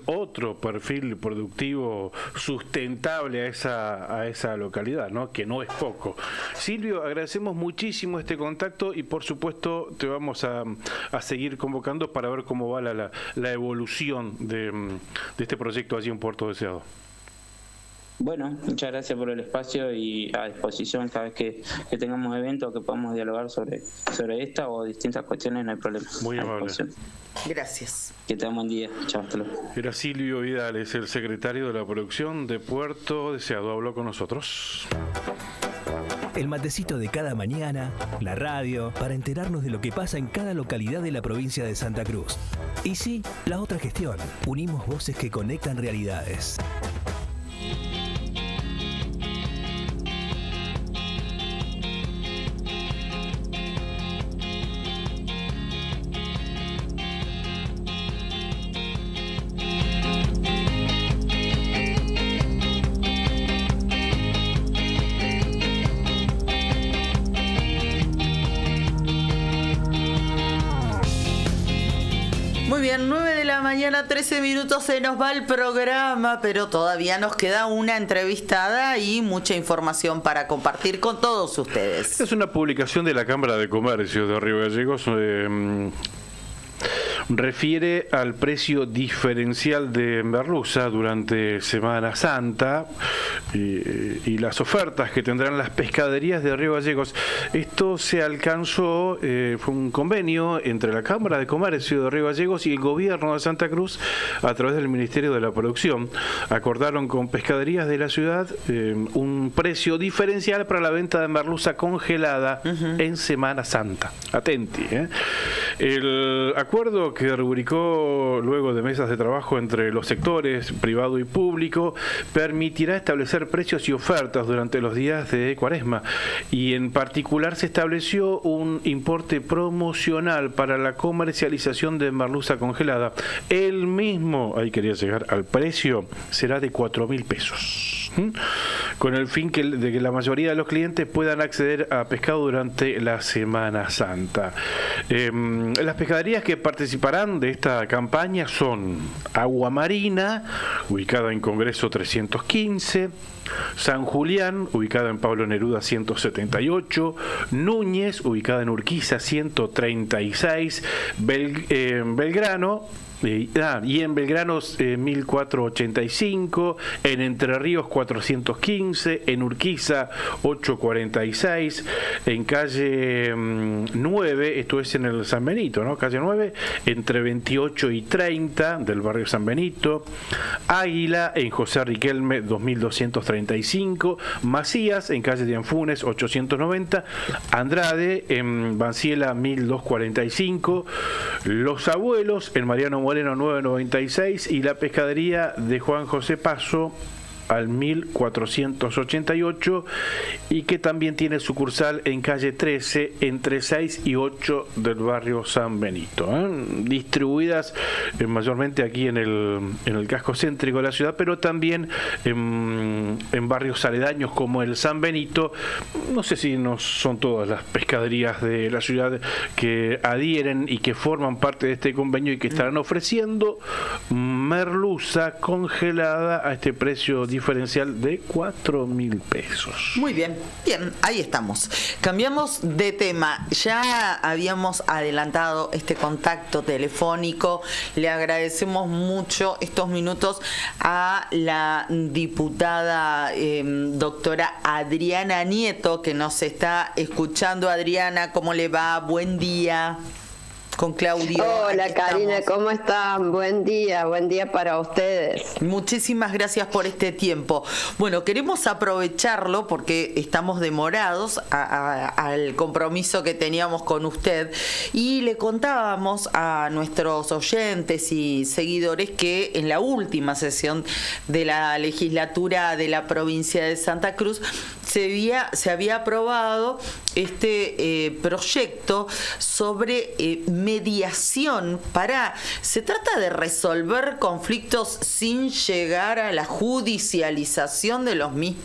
otro perfil productivo sustentable a esa localidad, ¿no? Que no es poco. Silvio, agradecemos muchísimo este contacto y por supuesto te vamos a seguir convocando para ver cómo va la evolución de este proyecto allí en Puerto Deseado. Bueno, muchas gracias por el espacio y a disposición cada vez que tengamos eventos que podamos dialogar sobre esta o distintas cuestiones, no hay problema. Muy amable. Gracias. Que tengan buen día. Chao, hasta luego. Era Silvio Vidal, es el secretario de la Producción de Puerto Deseado. Habló con nosotros. El matecito de cada mañana, la radio, para enterarnos de lo que pasa en cada localidad de la provincia de Santa Cruz. Y sí, la otra gestión. Unimos voces que conectan realidades. Muy bien, 9 de la mañana, 13 minutos, se nos va el programa, pero todavía nos queda una entrevistada y mucha información para compartir con todos ustedes. Es una publicación de la Cámara de Comercio de Río Gallegos. Refiere al precio diferencial de merluza durante Semana Santa y las ofertas que tendrán las pescaderías de Río Gallegos. Esto se alcanzó, fue un convenio entre la Cámara de Comercio de Río Gallegos y el Gobierno de Santa Cruz a través del Ministerio de la Producción. Acordaron con pescaderías de la ciudad un precio diferencial para la venta de merluza congelada en Semana Santa. Atenti, El acuerdo que rubricó luego de mesas de trabajo entre los sectores privado y público permitirá establecer precios y ofertas durante los días de Cuaresma, y en particular se estableció un importe promocional para la comercialización de merluza congelada. El mismo, ahí quería llegar al precio, será de 4.000 pesos, con el fin de que la mayoría de los clientes puedan acceder a pescado durante la Semana Santa. Las pescaderías que participarán de esta campaña son Agua Marina, ubicada en Congreso 315, San Julián, ubicada en Pablo Neruda 178, Núñez, ubicada en Urquiza 136, Belgrano, Y en Belgrano 1485, en Entre Ríos 415, en Urquiza 846, en calle 9, esto es en el San Benito, ¿no? Calle 9, entre 28 y 30 del barrio San Benito, Águila en José Riquelme 2235, Macías en calle de Anfunes 890, Andrade en Banciela 1245, Los Abuelos en Mariano Moreno 996 y la pescadería de Juan José Paso al 1488 y que también tiene sucursal en calle 13 entre 6 y 8 del barrio San Benito, distribuidas mayormente aquí en el casco céntrico de la ciudad, pero también en barrios aledaños como el San Benito. No sé si no son todas las pescaderías de la ciudad que adhieren y que forman parte de este convenio y que estarán ofreciendo merluza congelada a este precio diferencial de 4.000 pesos. Muy bien, ahí estamos. Cambiamos de tema. Ya habíamos adelantado este contacto telefónico. Le agradecemos mucho estos minutos a la diputada doctora Adriana Nieto, que nos está escuchando. Adriana, ¿cómo le va? Buen día. Con Claudio. Hola Karina, ¿cómo están? Buen día para ustedes. Muchísimas gracias por este tiempo. Bueno, queremos aprovecharlo porque estamos demorados al compromiso que teníamos con usted y le contábamos a nuestros oyentes y seguidores que en la última sesión de la legislatura de la provincia de Santa Cruz se había aprobado este proyecto sobre mediación se trata de resolver conflictos sin llegar a la judicialización de los mismos.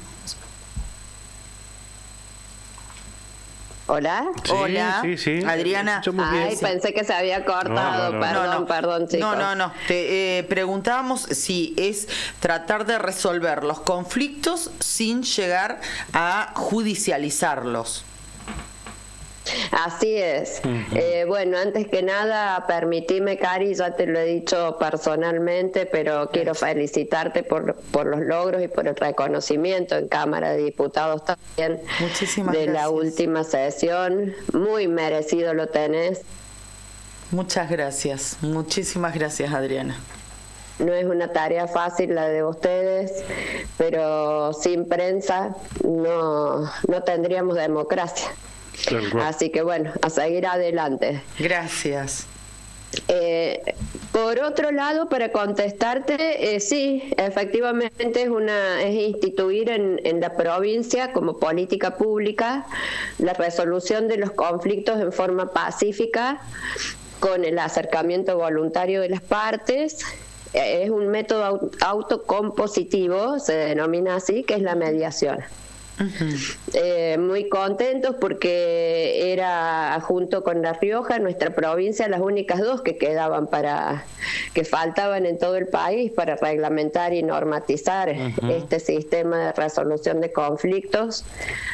Hola. Sí, hola. Sí. Adriana. Ay, pensé que se había cortado. No. Perdón, chicos. No. Te preguntábamos si es tratar de resolver los conflictos sin llegar a judicializarlos. Así es. Bueno, antes que nada, permitime, Cari, ya te lo he dicho personalmente, pero quiero felicitarte por los logros y por el reconocimiento en Cámara de Diputados también. Muchísimas gracias. La última sesión. Muy merecido lo tenés. Muchas gracias. Muchísimas gracias, Adriana. No es una tarea fácil la de ustedes, pero sin prensa no tendríamos democracia. Así que bueno, a seguir adelante. Gracias. Por otro lado, para contestarte, sí, efectivamente es instituir en la provincia como política pública la resolución de los conflictos en forma pacífica con el acercamiento voluntario de las partes. Es un método autocompositivo, se denomina así, que es la mediación. Muy contentos porque era, junto con La Rioja, nuestra provincia, las únicas dos que quedaban que faltaban en todo el país para reglamentar y normatizar este sistema de resolución de conflictos.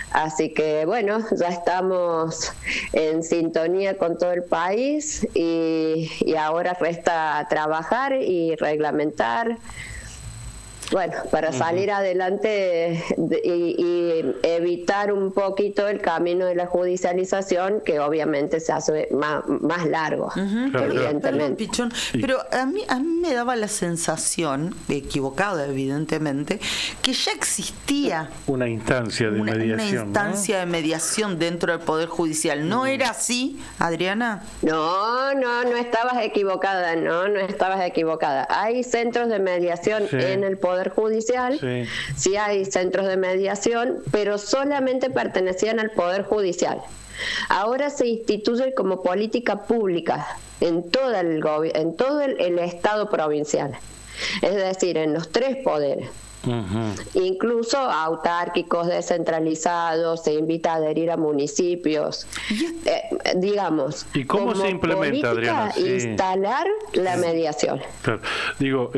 Así que bueno, ya estamos en sintonía con todo el país y ahora resta trabajar y reglamentar. Bueno, para salir adelante y evitar un poquito el camino de la judicialización, que obviamente se hace más largo, evidentemente. Perdón, Pichón, pero a mí me daba la sensación, equivocada evidentemente, que ya existía una instancia de mediación. Una instancia de mediación dentro del Poder Judicial. ¿No era así, Adriana? No estabas equivocada, no estabas equivocada. Hay centros de mediación en el Poder Judicial, sí hay centros de mediación, pero solamente pertenecían al Poder Judicial. Ahora se instituye como política pública en todo el Estado provincial, es decir, en los tres poderes. Incluso autárquicos, descentralizados, se invita a adherir a municipios, digamos. ¿Y cómo se implementa, Adriana? Instalar la mediación. Claro. Digo,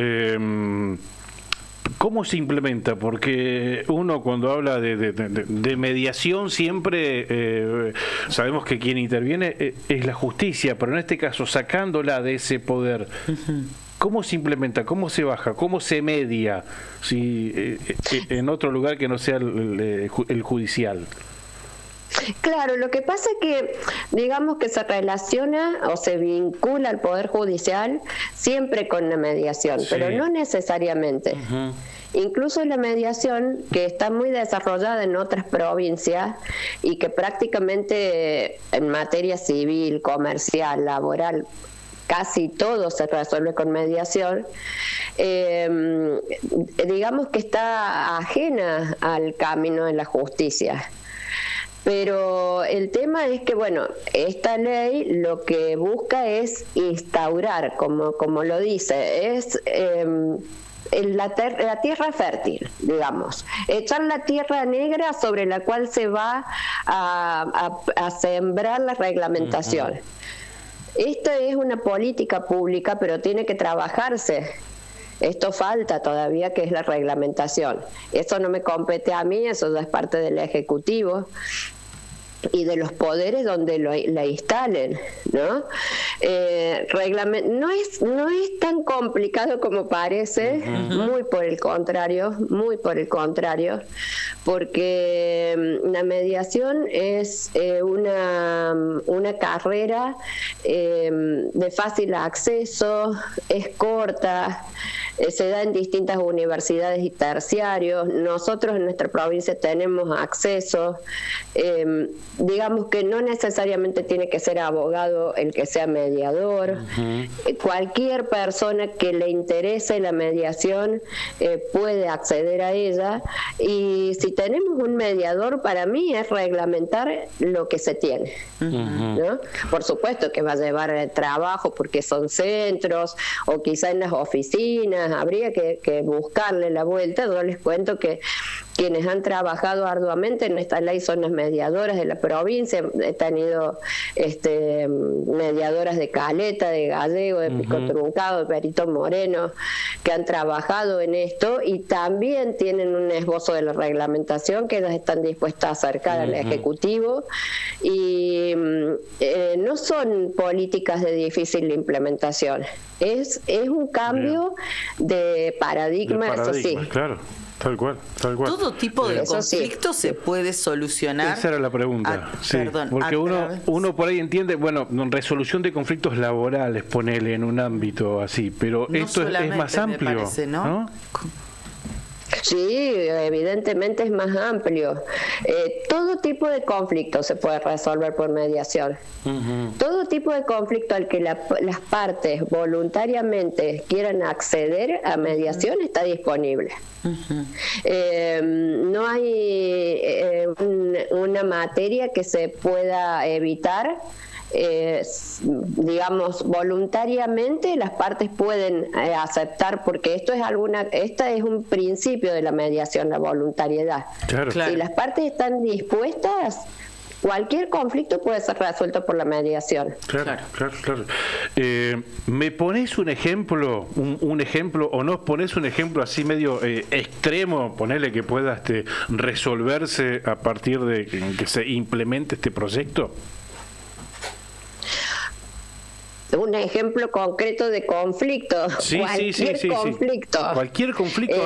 ¿Cómo se implementa? Porque uno cuando habla de mediación siempre sabemos que quien interviene es la justicia, pero en este caso sacándola de ese poder, ¿cómo se implementa? ¿Cómo se baja? ¿Cómo se media si en otro lugar que no sea el judicial? Claro, lo que pasa es que, digamos que se relaciona o se vincula al Poder Judicial siempre con la mediación, Sí. pero no necesariamente. Incluso la mediación, que está muy desarrollada en otras provincias y que prácticamente en materia civil, comercial, laboral, casi todo se resuelve con mediación, digamos que está ajena al camino de la justicia. Pero el tema es que, bueno, esta ley lo que busca es instaurar, como lo dice, es la tierra fértil, digamos, echar la tierra negra sobre la cual se va a sembrar la reglamentación. Esto es una política pública, pero tiene que trabajarse. Esto falta todavía, que es la reglamentación. Eso no me compete a mí, eso ya es parte del Ejecutivo y de los poderes donde la instalen, ¿no? No es tan complicado como parece, muy por el contrario, porque la mediación es una carrera de fácil acceso, es corta, se da en distintas universidades y terciarios. Nosotros en nuestra provincia tenemos acceso. Digamos que no necesariamente tiene que ser abogado el que sea mediador. Cualquier persona que le interese la mediación puede acceder a ella, y si tenemos un mediador, para mí es reglamentar lo que se tiene, ¿no? Por supuesto que va a llevar trabajo porque son centros, o quizá en las oficinas habría que buscarle la vuelta. Yo les cuento que quienes han trabajado arduamente en esta ley son las mediadoras de la provincia. He tenido mediadoras de Caleta, de Gallego, de Pico Truncado, de Perito Moreno, que han trabajado en esto y también tienen un esbozo de la reglamentación que ellas están dispuestas a acercar al Ejecutivo, y no son políticas de difícil implementación. Es un cambio de paradigma, eso sí. Claro. Tal cual. ¿Todo tipo de conflicto se puede solucionar? Esa era la pregunta. Sí, perdón, porque uno por ahí entiende, bueno, resolución de conflictos laborales, ponele en un ámbito así, pero no esto es más amplio, me parece, ¿no? Sí, evidentemente es más amplio. Todo tipo de conflicto se puede resolver por mediación. Todo tipo de conflicto al que las partes voluntariamente quieran acceder a mediación está disponible. No hay una materia que se pueda evitar. Digamos, voluntariamente las partes pueden aceptar, porque esta es un principio de la mediación, la voluntariedad. Claro. Si las partes están dispuestas, cualquier conflicto puede ser resuelto por la mediación. Claro. ¿Me pones un ejemplo, un ejemplo, o nos pones un ejemplo así medio extremo, ponele, que pueda resolverse a partir de que se implemente este proyecto? Un ejemplo concreto de conflicto. Cualquier conflicto. Cualquier conflicto,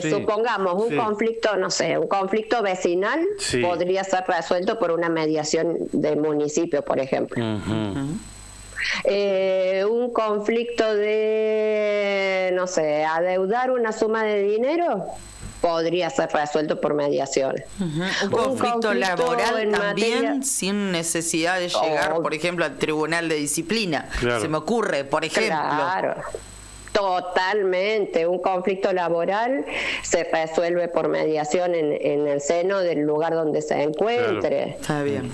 supongamos un conflicto, no sé, un conflicto vecinal podría ser resuelto por una mediación del municipio, por ejemplo. Un conflicto de, no sé, adeudar una suma de dinero podría ser resuelto por mediación. Un conflicto laboral también, sin necesidad de llegar, por ejemplo, al Tribunal de Disciplina. Claro. Se me ocurre, por ejemplo. Claro. Totalmente, un conflicto laboral se resuelve por mediación en el seno del lugar donde se encuentre. Está bien.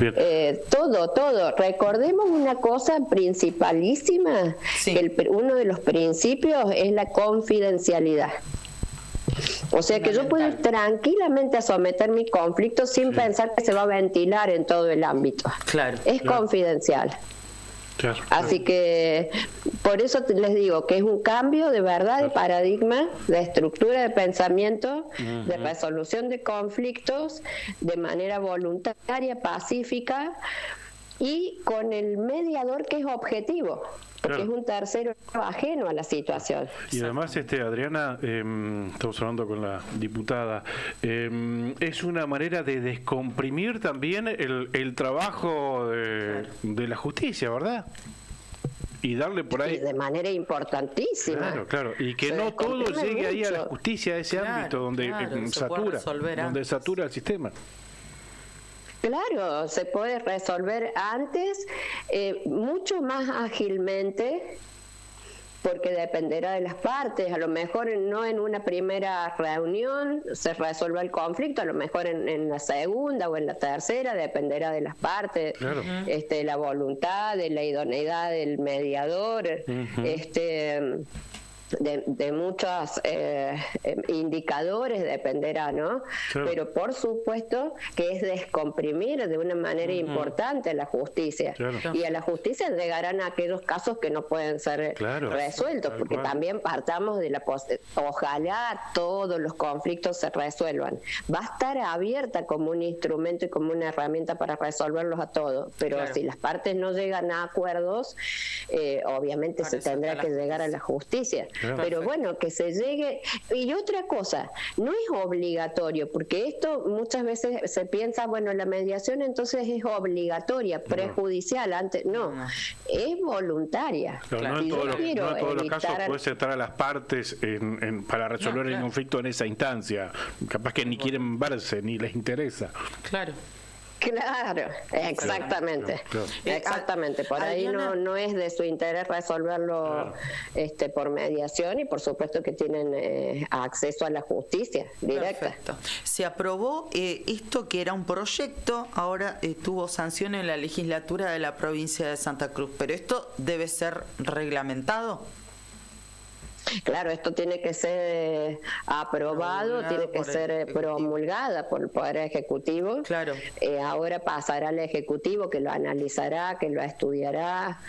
Todo. Recordemos una cosa principalísima, que uno de los principios es la confidencialidad. O sea que yo puedo ir tranquilamente a someter mi conflicto sin pensar que se va a ventilar en todo el ámbito. Claro. Es confidencial. Claro, Así que por eso les digo que es un cambio de verdad de paradigma, de estructura de pensamiento, de resolución de conflictos de manera voluntaria, pacífica y con el mediador que es objetivo. Porque Claro. es un tercero ajeno a la situación. Y además, Adriana, estamos hablando con la diputada, es una manera de descomprimir también el trabajo de la justicia, ¿verdad? Y darle por ahí... Y de manera importantísima. Claro, y que Se no todo descomprime llegue ahí a la mucho. justicia, a ese ámbito donde se puede resolver antes. satura el sistema. Claro, se puede resolver antes, mucho más ágilmente, porque dependerá de las partes. A lo mejor no en una primera reunión se resuelve el conflicto, a lo mejor en la segunda o en la tercera, dependerá de las partes, Claro. de la voluntad, de la idoneidad del mediador, de muchos indicadores dependerá, ¿no? Claro. Pero por supuesto que es descomprimir de una manera importante a la justicia. Claro. Y a la justicia llegarán aquellos casos que no pueden ser Claro, resueltos, tal porque cual. también partamos de ojalá todos los conflictos se resuelvan. Va a estar abierta como un instrumento y como una herramienta para resolverlos a todos, pero Claro. si las partes no llegan a acuerdos, obviamente Para se eso tendrá está que la llegar a la justicia. Claro. Pero Perfecto. bueno, que se llegue. Y otra cosa, no es obligatorio, porque esto muchas veces se piensa, bueno, la mediación entonces es obligatoria, prejudicial, antes no, es voluntaria. Claro, no Si en yo todos los, quiero no en todos los casos evitar- puede sentar a las partes para resolver el claro. conflicto en esa instancia. Capaz que ni quieren verse, ni les interesa. Claro. Claro, exactamente. Claro. Exactamente, por ahí Adriana- no es de su interés resolverlo por mediación y por supuesto que tienen acceso a la justicia directa. Perfecto. Se aprobó esto que era un proyecto, ahora tuvo sanción en la legislatura de la provincia de Santa Cruz, pero esto debe ser reglamentado. Claro, esto tiene que ser aprobado, Promulgado tiene que por el ser Ejecutivo. promulgada por el Poder Ejecutivo. Claro. Ahora pasará al Ejecutivo que lo analizará, que lo estudiará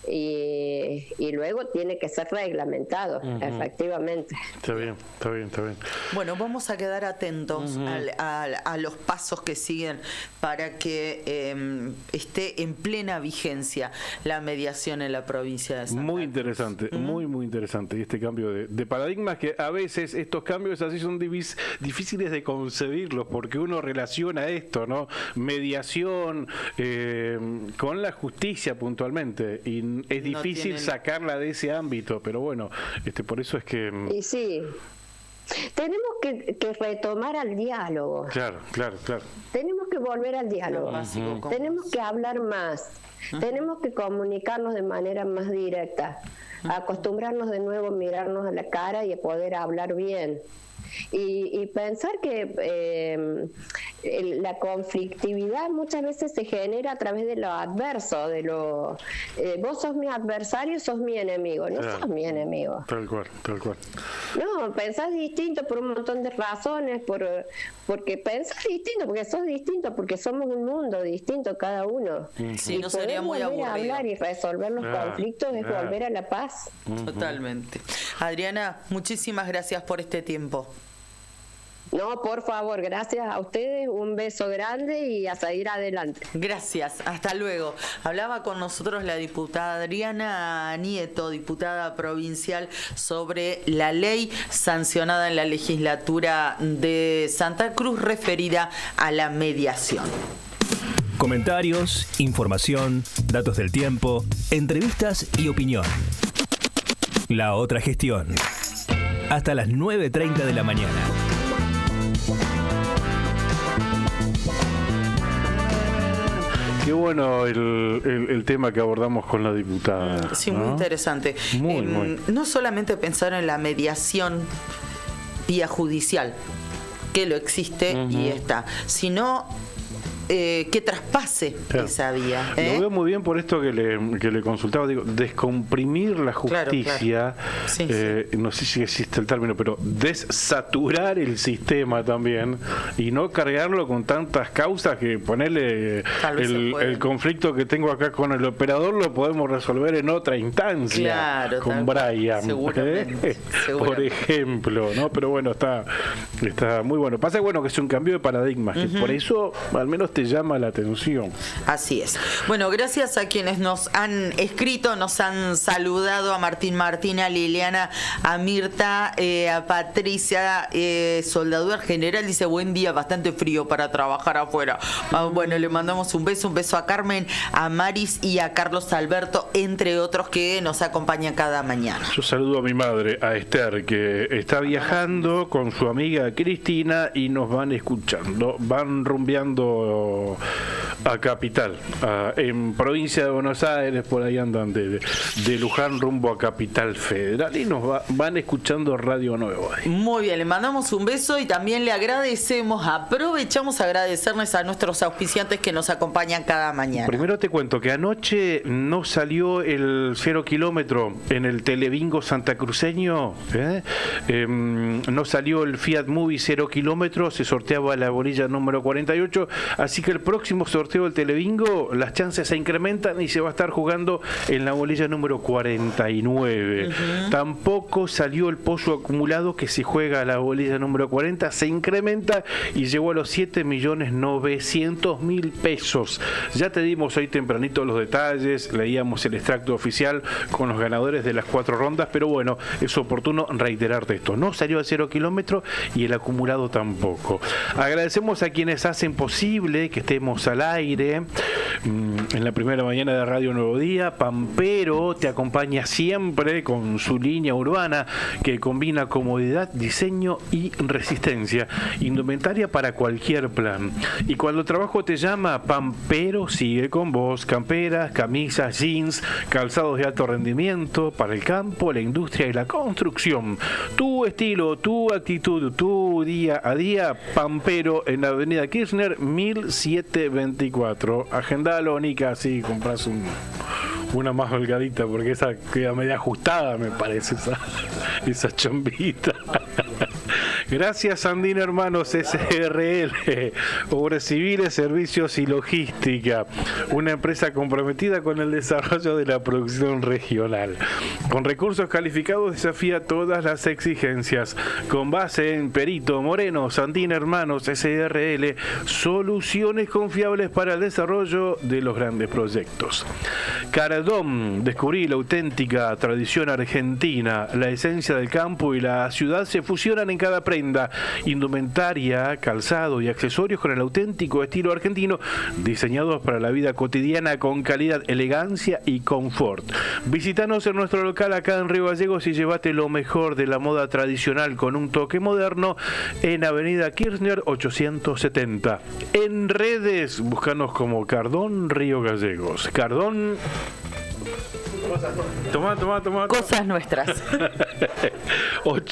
y luego tiene que ser reglamentado, efectivamente. Está bien, está bien, está bien. Bueno, vamos a quedar atentos a los pasos que siguen para que esté en plena vigencia la mediación en la provincia de Santa Muy Cruz. interesante, muy interesante. Y este cambio de paradigmas, que a veces estos cambios así son difíciles de concebirlos, porque uno relaciona esto, ¿no? Mediación con la justicia puntualmente, y es No difícil tienen- sacarla de ese ámbito, pero bueno, por eso es que... Y sí, tenemos que retomar al diálogo. Claro. Tenemos que volver al diálogo. Básico, como- Tenemos que hablar más. Tenemos que comunicarnos de manera más directa. Acostumbrarnos de nuevo a mirarnos a la cara y a poder hablar bien. Y pensar que la conflictividad muchas veces se genera a través de lo adverso, vos sos mi adversario, sos mi enemigo, no Claro. sos mi enemigo. Tal cual. No, pensás distinto por un montón de razones, porque pensás distinto, porque sos distinto, porque somos un mundo distinto cada uno. Sí, Y no sería poder muy volver a aburrido. hablar y resolver los Claro, conflictos es claro. volver a la paz. Totalmente. Adriana, muchísimas gracias por este tiempo. No, por favor, gracias a ustedes, un beso grande y a seguir adelante. Gracias, hasta luego. Hablaba con nosotros la diputada Adriana Nieto, diputada provincial, sobre la ley sancionada en la legislatura de Santa Cruz referida a la mediación. Comentarios, información, datos del tiempo, entrevistas y opinión. La otra gestión. Hasta las 9:30 de la mañana. Qué bueno el tema que abordamos con la diputada. Sí, ¿no? muy interesante. Muy. No solamente pensar en la mediación vía judicial, que lo existe y está, sino que traspase esa vía. Lo veo muy bien por esto que le consultaba, digo, descomprimir la justicia, claro. Sí, no sé si existe el término, pero desaturar el sistema también y no cargarlo con tantas causas que ponerle el conflicto que tengo acá con el operador lo podemos resolver en otra instancia, con Brian, seguramente. Por ejemplo, ¿no? Pero bueno, está muy bueno. Pasa que es un cambio de paradigmas, que por eso al menos te llama la atención. Así es. Bueno, gracias a quienes nos han escrito, nos han saludado, a Martín, a Liliana, a Mirta, a Patricia, soldadura general, dice buen día, bastante frío para trabajar afuera. Bueno, le mandamos un beso a Carmen, a Maris y a Carlos Alberto, entre otros que nos acompañan cada mañana. Yo saludo a mi madre, a Esther, que está viajando con su amiga Cristina y nos van escuchando, van rumbeando a Capital, en provincia de Buenos Aires, por ahí andan de Luján rumbo a Capital Federal y nos van escuchando Radio Nuevo. Muy bien, le mandamos un beso y también le aprovechamos a agradecerles a nuestros auspiciantes que nos acompañan cada mañana. Primero te cuento que anoche no salió el 0 kilómetro en el Telebingo santacruceño, no salió el Fiat Movie 0 kilómetro, se sorteaba la bolilla número 48, así que el próximo sorteo del Telebingo las chances se incrementan y se va a estar jugando en la bolilla número 49. Tampoco salió el pozo acumulado que se juega a la bolilla número 40, se incrementa y llegó a los 7.900.000 pesos. Ya te dimos hoy tempranito los detalles, leíamos el extracto oficial con los ganadores de las 4 rondas, pero bueno, es oportuno reiterarte esto. No salió al 0 kilómetro y el acumulado tampoco. Agradecemos a quienes hacen posible que estemos al aire en la primera mañana de Radio Nuevo Día. Pampero te acompaña siempre con su línea urbana que combina comodidad, diseño y resistencia. Indumentaria para cualquier plan. Y cuando el trabajo te llama, Pampero sigue con vos. Camperas, camisas, jeans, calzados de alto rendimiento para el campo, la industria y la construcción. Tu estilo, tu actitud, tu día a día. Pampero en la avenida Kirchner 1724. Agendalo, Nica, así compras una más holgadita, porque esa queda media ajustada, me parece, esa chombita. Gracias, Andina Hermanos SRL, Obras Civiles, Servicios y Logística, una empresa comprometida con el desarrollo de la producción regional. Con recursos calificados desafía todas las exigencias. Con base en Perito Moreno, Andina Hermanos SRL, soluciones confiables para el desarrollo de los grandes proyectos. Cardón, descubrí la auténtica tradición argentina, la esencia del campo y la ciudad se fusionan en cada prenda. Indumentaria, calzado y accesorios con el auténtico estilo argentino, diseñados para la vida cotidiana con calidad, elegancia y confort. Visítanos en nuestro local acá en Río Gallegos y llévate lo mejor de la moda tradicional con un toque moderno en Avenida Kirchner 870. En redes, búscanos como Cardón Río Gallegos. Cardón. Toma. Cosas nuestras.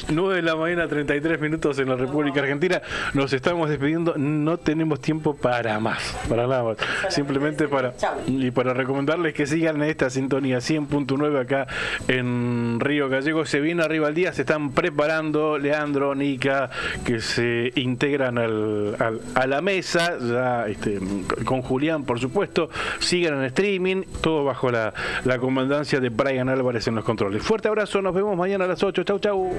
9 de la mañana, 33 minutos en la República Argentina. Nos estamos despidiendo. No tenemos tiempo para más, para nada más. Simplemente para recomendarles que sigan esta sintonía 100.9 acá en Río Gallegos. Se viene arriba el día, se están preparando Leandro, Nica, que se integran a la mesa, ya con Julián, por supuesto. Sigan en streaming, todo bajo la comandancia de Brian Álvarez en los controles. Fuerte abrazo, nos vemos mañana a las 8. Chau.